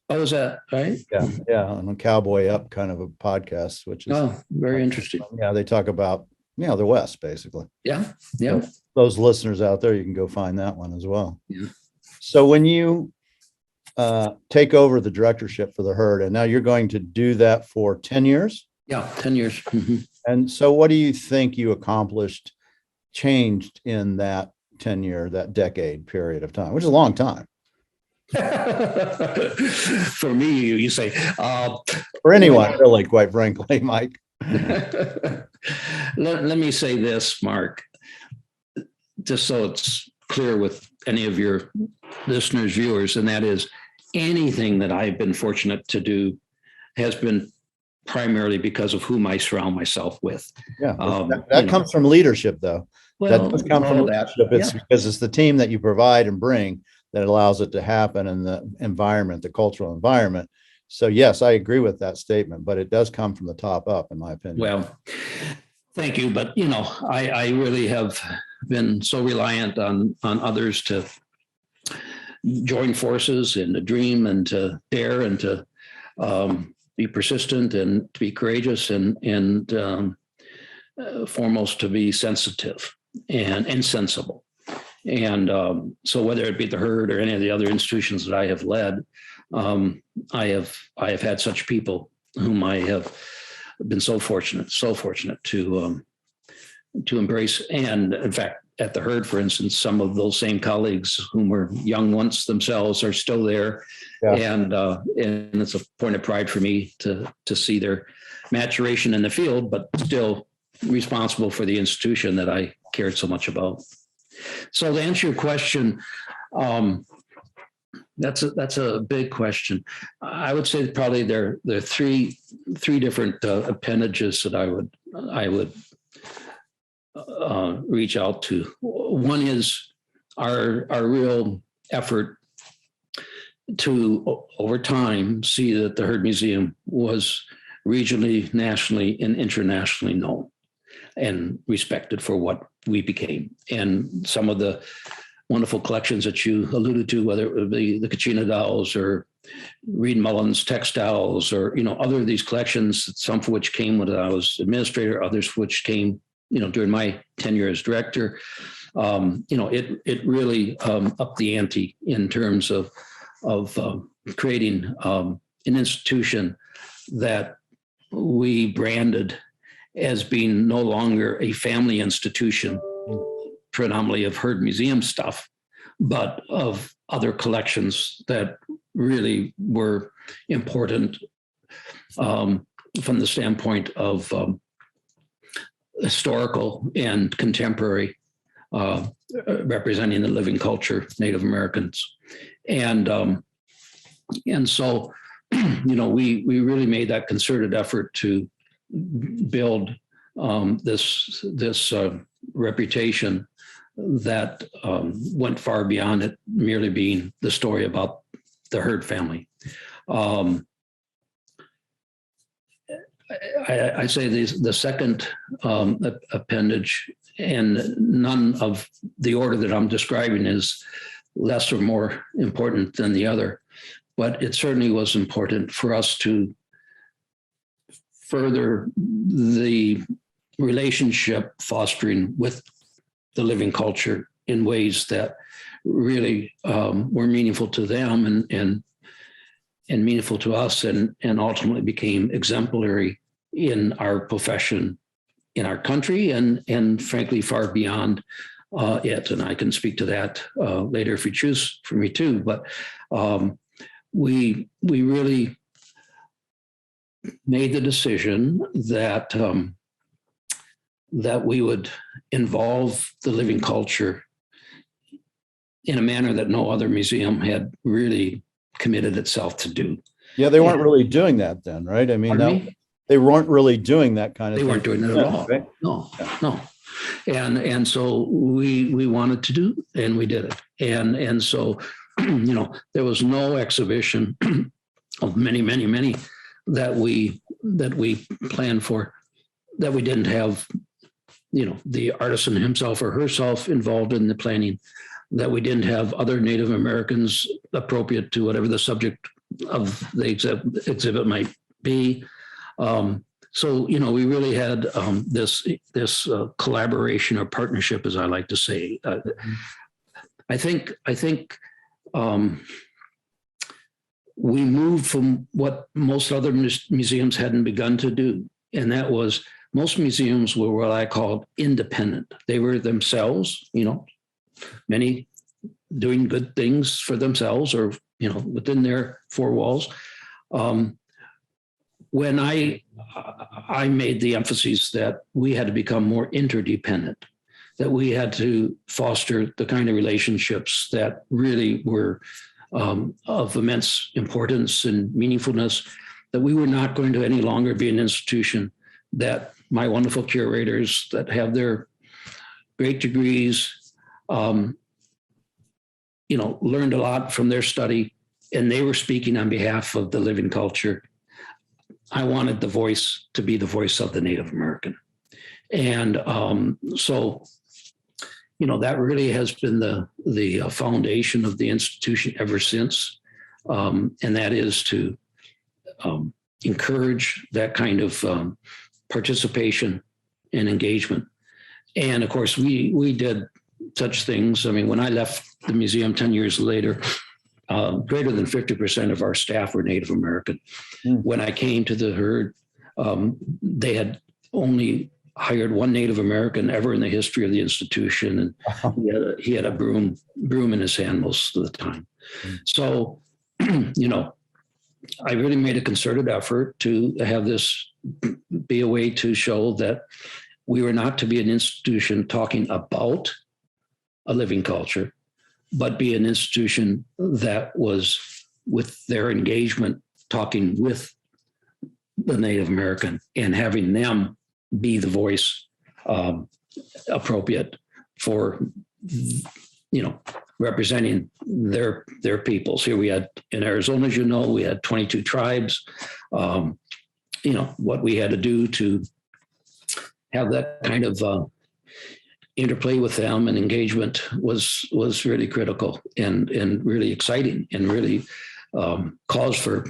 Oh, is that right? Yeah, on a Cowboy Up kind of a podcast, which is very interesting. Yeah, they talk about the West basically. Yeah. So those listeners out there, you can go find that one as well. Yeah. So when you take over the directorship for the Herd, and now you're going to do that for 10 years? Yeah, 10 years. Mm-hmm. And so what do you think you accomplished, changed in that 10-year, that decade period of time, which is a long time? For me, you say. For anyone, really, quite frankly, Mike. Let me say this, Mark, just so it's clear with any of your listeners, viewers, and that is anything that I've been fortunate to do has been primarily because of whom I surround myself with. Yeah, that You know, comes from leadership, though. That well, does come from all of that. leadership. It's Yeah. because it's the team that you provide and bring that allows it to happen in the environment, the cultural environment. So yes, I agree with that statement, but it does come from the top up, in my opinion. Well, thank you. But, you know, I really have been so reliant on others to join forces and to dream and to dare and to be persistent and to be courageous and foremost to be sensitive and sensible. And so whether it be the Herd or any of the other institutions that I have led, I have had such people whom I have been so fortunate to embrace. And in fact, at the Herd, for instance, some of those same colleagues whom were young once themselves are still there. Yeah. And it's a point of pride for me to see their maturation in the field, but still responsible for the institution that I cared so much about. So to answer your question, that's a big question. I would say probably there are three different appendages that I would reach out to. One is our real effort to, over time, see that the Herd Museum was regionally, nationally, and internationally known and respected for what we became. And some of the wonderful collections that you alluded to, whether it would be the Kachina dolls or Reed Mullins textiles or, you know, other of these collections, some of which came when I was administrator, others which came, you know, during my tenure as director. You know, it really upped the ante in terms of creating an institution that we branded as being no longer a family institution, predominantly of Herd Museum stuff, but of other collections that really were important from the standpoint of historical and contemporary, representing the living culture, Native Americans. And so, you know, we really made that concerted effort to build this reputation that went far beyond it merely being the story about the Herd family. I say the second appendage, and none of the order that I'm describing is less or more important than the other, but it certainly was important for us to further the relationship fostering with the living culture in ways that really were meaningful to them and meaningful to us, and ultimately became exemplary in our profession, in our country, and frankly far beyond it. And I can speak to that later if you choose for me too. But we really made the decision that that we would involve the living culture in a manner that no other museum had really committed itself to do. Yeah, they weren't really doing that then, right? I mean, they weren't really doing that kind of thing. They weren't doing it at all. Right? No. And so we wanted to do, and we did it. And so, you know, there was no exhibition of many that we planned for that we didn't have, you know, the artisan himself or herself involved in the planning, that we didn't have other Native Americans appropriate to whatever the subject of the exhibit might be. So, you know, we really had this collaboration or partnership, as I like to say. I think we moved from what most other museums hadn't begun to do, and that was most museums were what I called independent. They were themselves, you know, many doing good things for themselves or, you know, within their four walls. When I made the emphasis that we had to become more interdependent, that we had to foster the kind of relationships that really were of immense importance and meaningfulness, that we were not going to any longer be an institution that my wonderful curators that have their great degrees, learned a lot from their study, and they were speaking on behalf of the living culture. I wanted the voice to be the voice of the Native American. And that really has been the foundation of the institution ever since. And that is to encourage that kind of participation and engagement. And of course, we did such things. I mean, when I left the museum 10 years later, greater than 50% of our staff were Native American. When I came to the herd, they had only hired one Native American ever in the history of the institution, and he had a broom in his hand most of the time. So, I really made a concerted effort to have this be a way to show that we were not to be an institution talking about a living culture, but be an institution that was, with their engagement, talking with the Native American and having them be the voice appropriate for, representing their peoples. Here we had in Arizona, as you know, we had 22 tribes. What we had to do to have that kind of interplay with them and engagement was really critical and really exciting, and really caused for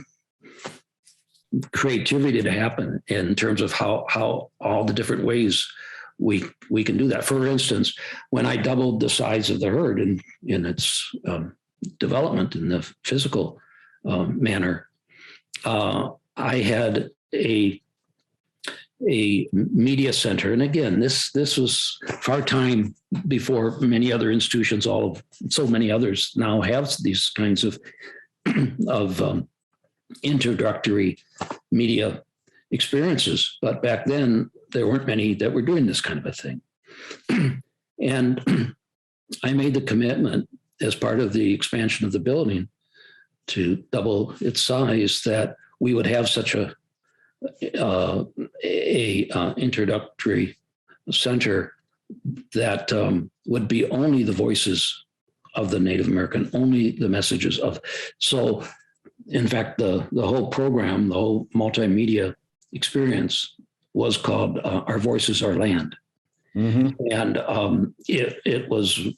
creativity to happen in terms of how all the different ways we can do that. For instance, when I doubled the size of the herd in its development in the physical manner, I had a media center. And again, this was far time before many other institutions, so many others now have these kinds of introductory media experiences. But back then, there weren't many that were doing this kind of a thing. And I made the commitment as part of the expansion of the building to double its size, that we would have such a introductory center that would be only the voices of the Native American, only the messages of. So, in fact, the whole program, the whole multimedia experience was called Our Voices, Our Land. Mm-hmm. And it was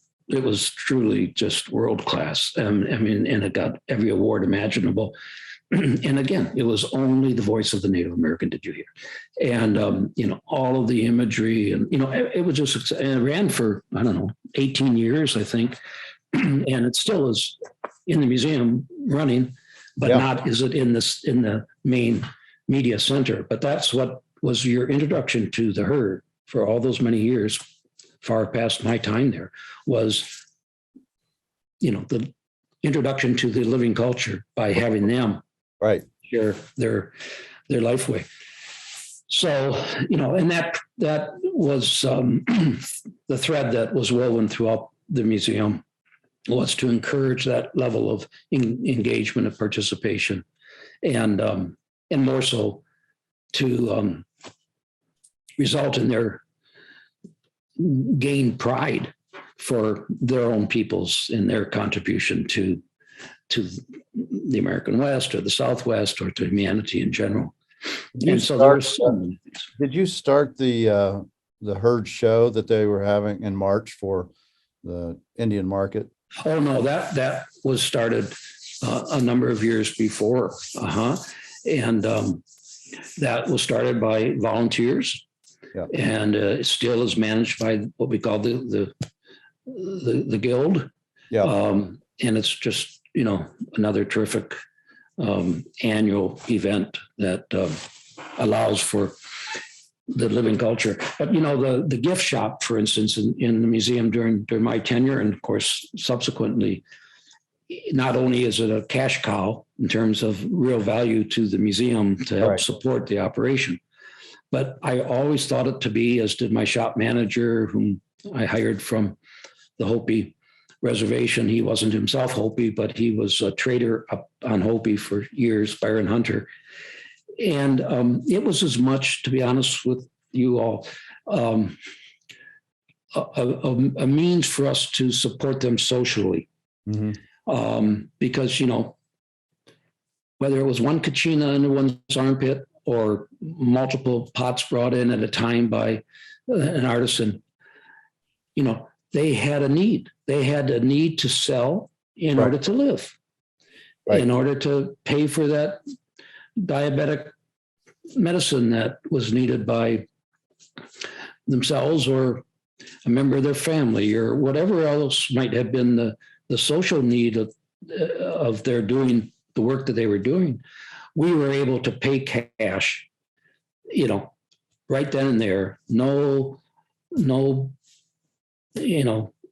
truly just world class. And it got every award imaginable. And again, it was only the voice of the Native American did you hear. And, all of the imagery, and, it was just, and it ran for, 18 years, I think. And it still is in the museum running, but not is it in the main media center. But that's what was your introduction to the herd for all those many years, far past my time there, was, the introduction to the living culture by having them share their life way. So, and that was the thread that was woven throughout the museum, was to encourage that level of engagement and participation, and more so to result in their gain pride for their own peoples in their contribution to the American West or the Southwest or to humanity in general. And so there's did you start the herd show that they were having in March for the Indian market? Oh no, that was started a number of years before. And that was started by volunteers, and it still is managed by what we call the guild. And it's just another terrific annual event that allows for the living culture. But the gift shop, for instance, in the museum during my tenure, and of course subsequently, not only is it a cash cow in terms of real value to the museum to help support the operation, but I always thought it to be, as did my shop manager, whom I hired from the Hopi reservation. He wasn't himself Hopi, but he was a trader up on Hopi for years, Byron Hunter. And it was as much, to be honest with you all, a means for us to support them socially. Because, whether it was one kachina under one's armpit or multiple pots brought in at a time by an artisan, they had a need. They had a need to sell in order to live, in order to pay for that diabetic medicine that was needed by themselves or a member of their family or whatever else might have been the social need of their doing the work that they were doing. We were able to pay cash, right then and there. No,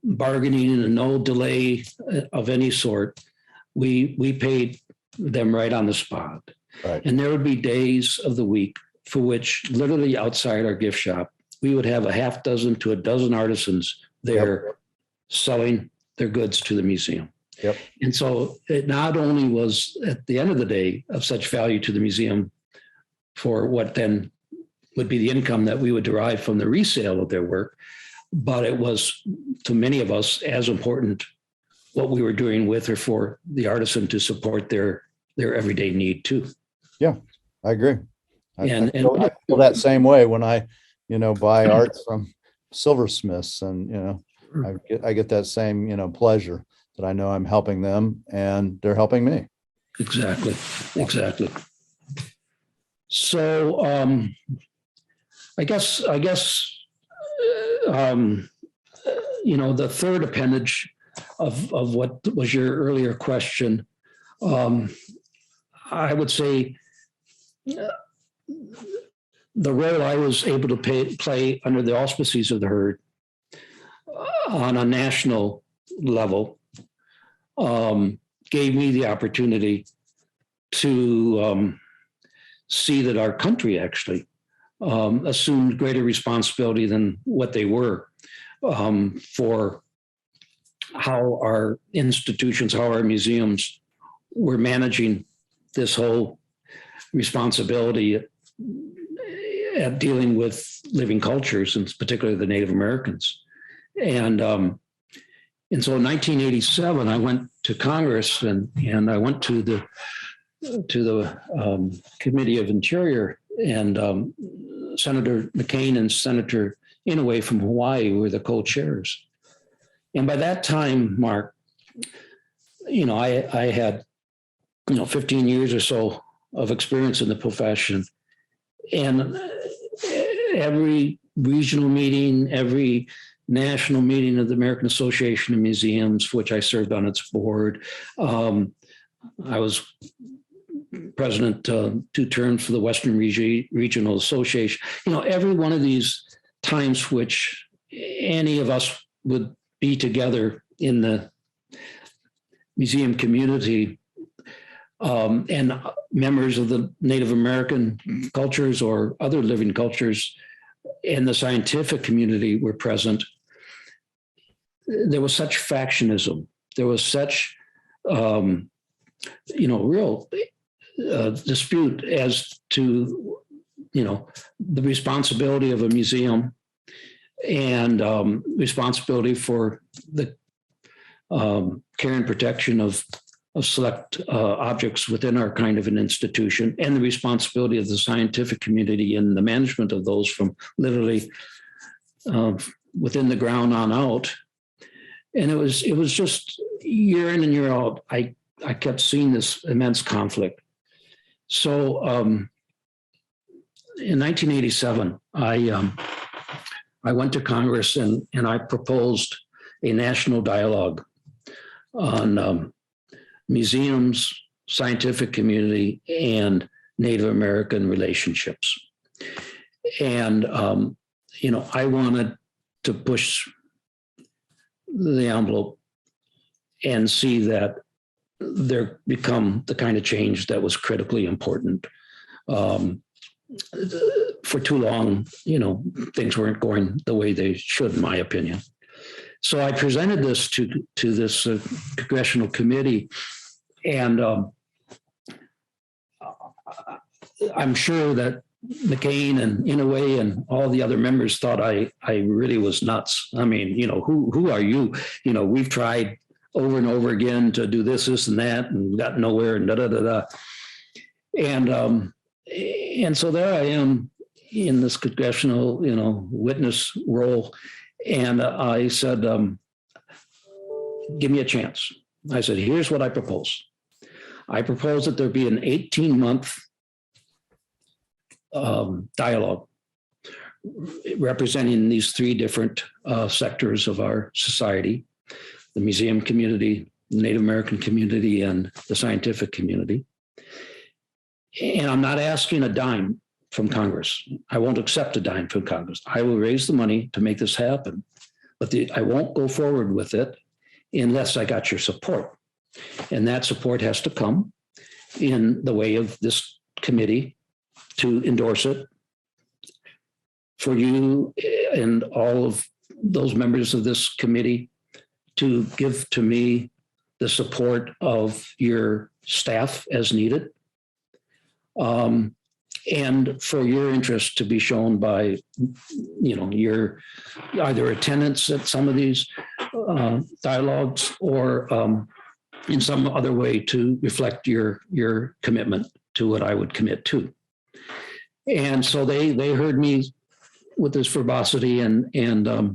bargaining and no delay of any sort. We paid them right on the spot. Right. And there would be days of the week for which literally outside our gift shop, we would have a half dozen to a dozen artisans there selling their goods to the museum. Yep. And so it not only was at the end of the day of such value to the museum for what then would be the income that we would derive from the resale of their work, but it was to many of us as important what we were doing with or for the artisan to support their everyday need too. Yeah, I agree. I feel that same way when I, buy art from silversmiths, and I get that same pleasure that I know I'm helping them and they're helping me. Exactly. So I guess the third appendage of what was your earlier question, I would say the role I was able to play under the auspices of the herd on a national level gave me the opportunity to see that our country actually assumed greater responsibility than what they were for how our institutions, how our museums were managing this whole responsibility at dealing with living cultures, and particularly the Native Americans. And so in 1987, I went to Congress and I went to the Committee of Interior, and Senator McCain and Senator Inouye from Hawaii were the co-chairs. And by that time, Mark, I had 15 years or so of experience in the profession, and every regional meeting, every national meeting of the American Association of Museums, for which I served on its board. I was president 2 terms for the Western Regional Association. Every one of these times which any of us would be together in the museum community, and members of the Native American cultures or other living cultures and the scientific community were present. There was such factionism. There was such, real dispute as to, the responsibility of a museum and responsibility for the care and protection of select objects within our kind of an institution, and the responsibility of the scientific community in the management of those from literally within the ground on out. And it was just year in and year out, I kept seeing this immense conflict. So in 1987, I went to Congress and I proposed a national dialogue on museums, scientific community, and Native American relationships. And, I wanted to push the envelope and see that there become the kind of change that was critically important. For too long, things weren't going the way they should, in my opinion. So I presented this to this congressional committee, and I'm sure that McCain and Inouye and all the other members thought I really was nuts. I mean, who are you? We've tried over and over again to do this and that, and got nowhere, and da da da da. And so there I am in this congressional, witness role, and I said, "Give me a chance." I said, "Here's what I propose. I propose that there be an 18-month dialogue representing these three different sectors of our society: the museum community, the Native American community, and the scientific community. And I'm not asking a dime from Congress. I won't accept a dime from Congress. I will raise the money to make this happen, but I won't go forward with it unless I got your support. And that support has to come in the way of this committee to endorse it, for you and all of those members of this committee to give to me the support of your staff as needed, and for your interest to be shown by, your either attendance at some of these dialogues, or in some other way to reflect your commitment to what I would commit to. And so they heard me with this verbosity, and I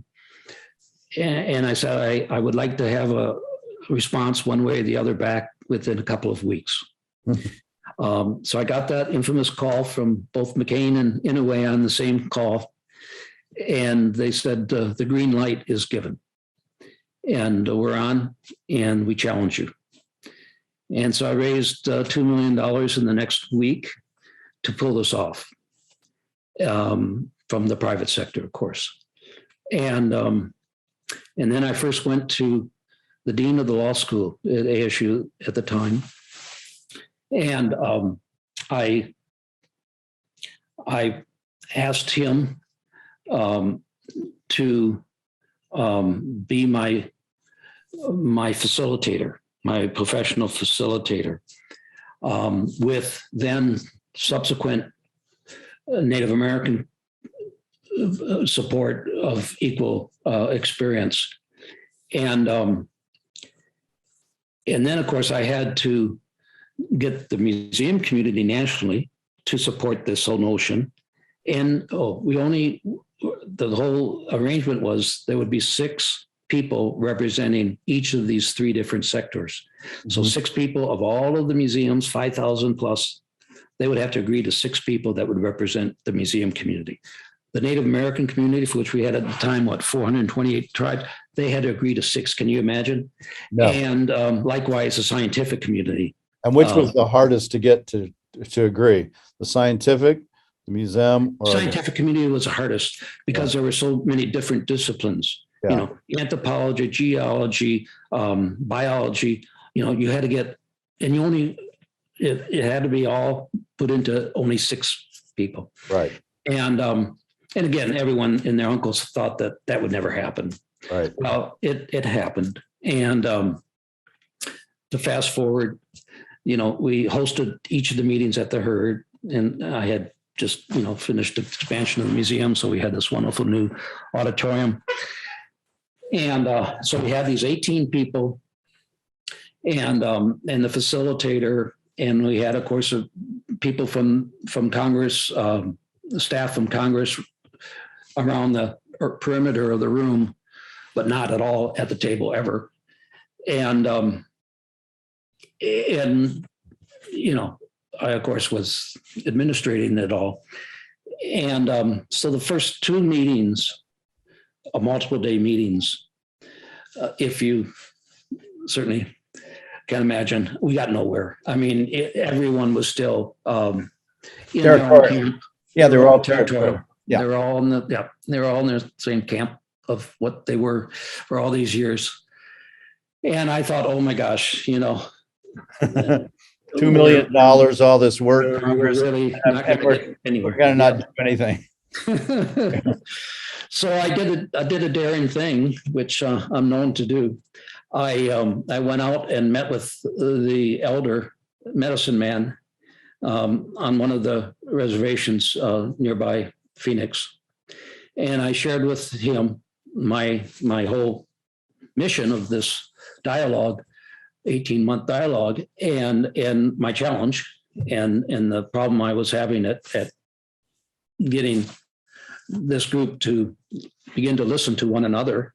said I would like to have a response one way or the other back within a couple of weeks. So I got that infamous call from both McCain and Inouye on the same call, and they said the green light is given, and we're on, and we challenge you. And so I raised $2 million in the next week to pull this off, from the private sector, of course. And then I first went to the dean of the law school at ASU at the time, and I asked him to be my facilitator, my professional facilitator, with then subsequent Native American support of equal experience. And then, of course, I had to get the museum community nationally to support this whole notion. And the whole arrangement was there would be 6 people representing each of these 3 different sectors. Mm-hmm. So 6 people of all of the museums, 5,000 plus, they would have to agree to 6 people that would represent the museum community. The Native American community, for which we had at the time, 428 tribes, they had to agree to 6. Can you imagine? No. And likewise, the scientific community. And which was the hardest to get to agree? The scientific, the museum? Or scientific community was the hardest because there were so many different disciplines. Yeah. Anthropology, geology, biology. You had to get, and it had to be all put into only 6 people. Right. And again, everyone and their uncles thought that would never happen. Right. Well, it happened. And to fast forward, we hosted each of the meetings at the Herd, and I had just, finished the expansion of the museum. So we had this wonderful new auditorium. And so we had these 18 people and the facilitator, and we had, of course, people from Congress, staff from Congress around the perimeter of the room, but not at all at the table ever. And I, of course, was administrating it all. And so the first 2 meetings, multiple day meetings, if you certainly can imagine, we got nowhere. I mean, everyone was still in their own camp. Yeah, they were all territorial. Yeah. They were all in the same camp of what they were for all these years. And I thought, oh my gosh, $2 million, all this work. We're really not going to get anywhere. We're going to not do anything. So I did a daring thing, which I'm known to do. I went out and met with the elder medicine man on one of the reservations nearby Phoenix. And I shared with him my whole mission of this dialogue, 18-month dialogue, and my challenge and the problem I was having at getting this group to begin to listen to one another.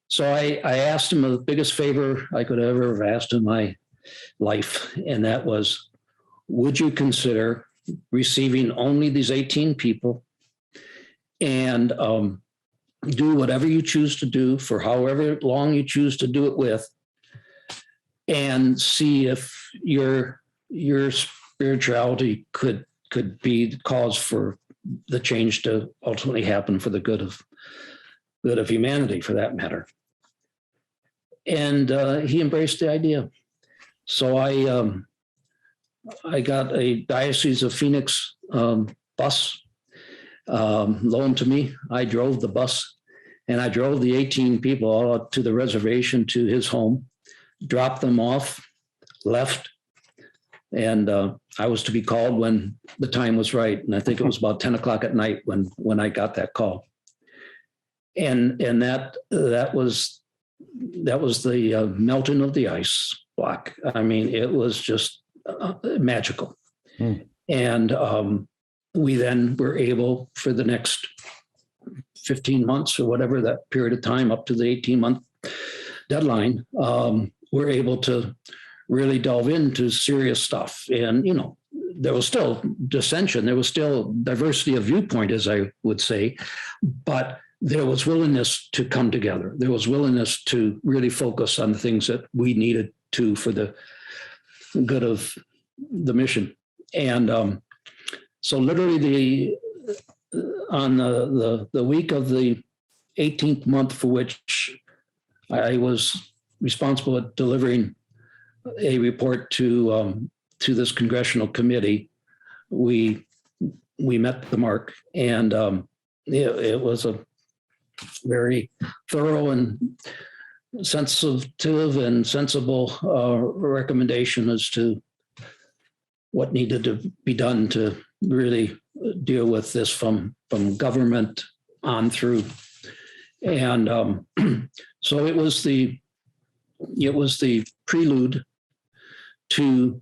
So I asked him the biggest favor I could ever have asked in my life, and that was, would you consider receiving only these 18 people and do whatever you choose to do for however long you choose to do it with, and see if your spirituality could be the cause for the change to ultimately happen for the good of humanity, for that matter. And he embraced the idea. So I got a Diocese of Phoenix bus loaned to me. I drove the bus, and I drove the 18 people all up to the reservation to his home, dropped them off, left, and I was to be called when the time was right. And I think it was about 10 o'clock at night when I got that call. And that was the melting of the ice block. I mean, it was just magical. And we then were able, for the next 15 months or whatever that period of time, up to the 18-month deadline, we're able to really delve into serious stuff. And, there was still dissension, there was still diversity of viewpoint, as I would say, but there was willingness to come together. There was willingness to really focus on the things that we needed to for the good of the mission. And so literally on the week of the 18th month, for which I was responsible at delivering a report to this congressional committee, we met the mark, and it was a very thorough and sensitive and sensible recommendation as to what needed to be done to really deal with this from government on through. And so it was the prelude to,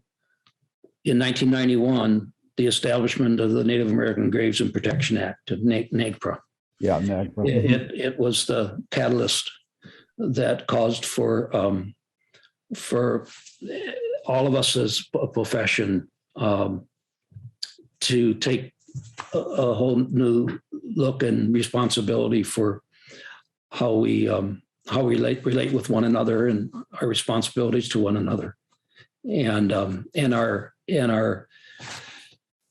in 1991, the establishment of the Native American Graves and Protection Act, NAGPRA. Yeah, NAGPRA. It was the catalyst that caused for all of us as a profession to take a whole new look and responsibility for how we relate with one another and our responsibilities to one another, and our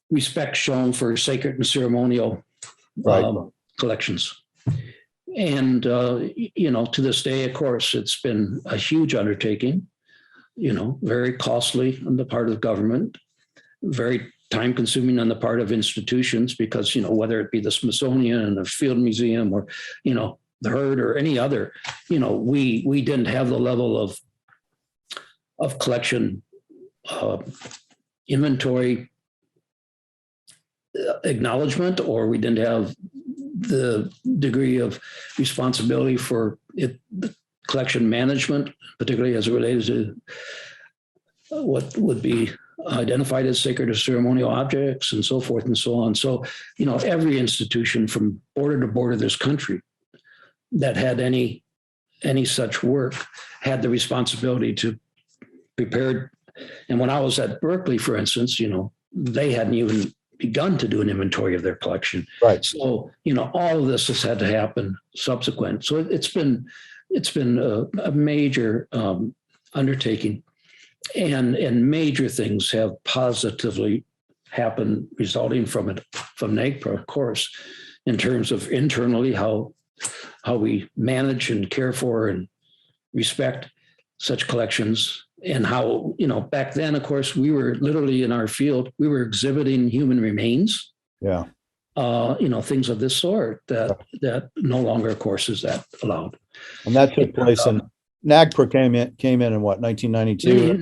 respect shown for sacred and ceremonial collections. And to this day, of course, it's been a huge undertaking, very costly on the part of government, very time consuming on the part of institutions, because, whether it be the Smithsonian and the Field Museum or, the Herd or any other, we didn't have the level of collection, inventory acknowledgement, or we didn't have the degree of responsibility for the collection management, particularly as it related to what would be identified as sacred or ceremonial objects and so forth and so on. So, every institution from border to border of this country that had any such work had the responsibility to prepare. And when I was at Berkeley, for instance, they hadn't even begun to do an inventory of their collection. Right. So, all of this has had to happen subsequent. So it's been a major undertaking, and major things have positively happened resulting from it, from NAGPRA, of course, in terms of internally how we manage and care for and respect such collections. And how, back then, of course, we were literally in our field, we were exhibiting human remains. Yeah. Things of this sort that no longer, of course, is that allowed. And that took place in NAGPRA came in what, 1992?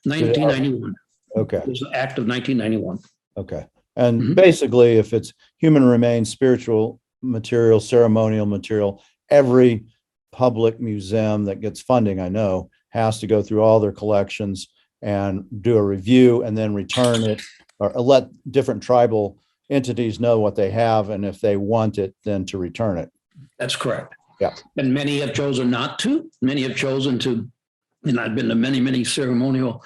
1991. Okay. It was the Act of 1991. Okay. And Mhm. basically, if it's human remains, spiritual material, ceremonial material, every public museum that gets funding, I know, has to go through all their collections and do a review and then return it, or let different tribal entities know what they have, and if they want it, then to return it. That's correct. Yeah. And many have chosen not to. Many have chosen to, and I've been to many, many ceremonial,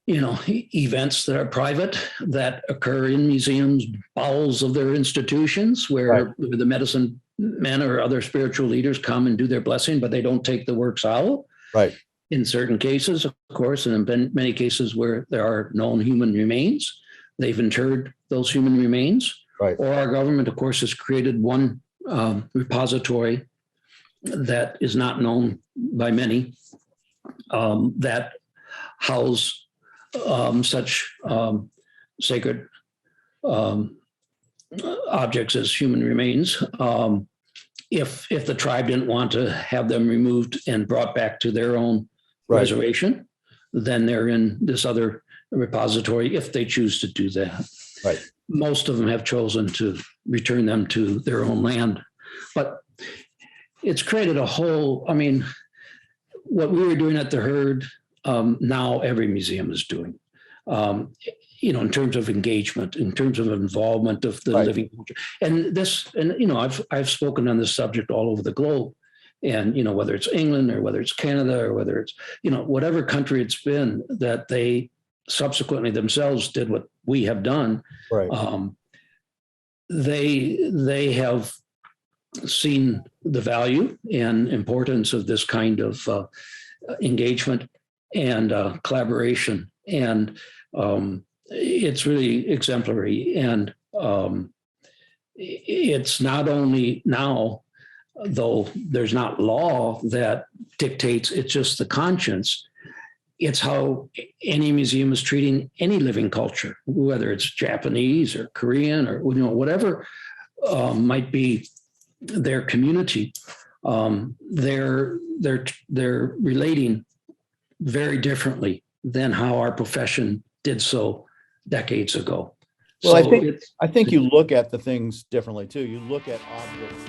events that are private, that occur in museums, bowels of their institutions, where the medicine men or other spiritual leaders come and do their blessing, but they don't take the works out. Right. In certain cases, of course, and in many cases where there are known human remains, they've interred those human remains. Right. Or our government, of course, has created one repository that is not known by many, that house such sacred objects as human remains. If the tribe didn't want to have them removed and brought back to their own reservation, then they're in this other repository if they choose to do that. Right. Most of them have chosen to return them to their own land. But it's created a whole, what we were doing at the Herd, now every museum is doing, in terms of engagement, in terms of involvement of the living culture. And I've spoken on this subject all over the globe. And, whether it's England or whether it's Canada or whether it's, whatever country it's been, that they subsequently themselves did what we have done. Right. They have seen the value and importance of this kind of engagement and collaboration. And it's really exemplary. And it's not only now, though there's not law that dictates, it's just the conscience. It's how any museum is treating any living culture, whether it's Japanese or Korean or whatever might be their community. They're relating very differently than how our profession did so decades ago. Well, So I think you look at the things differently too. You look at objects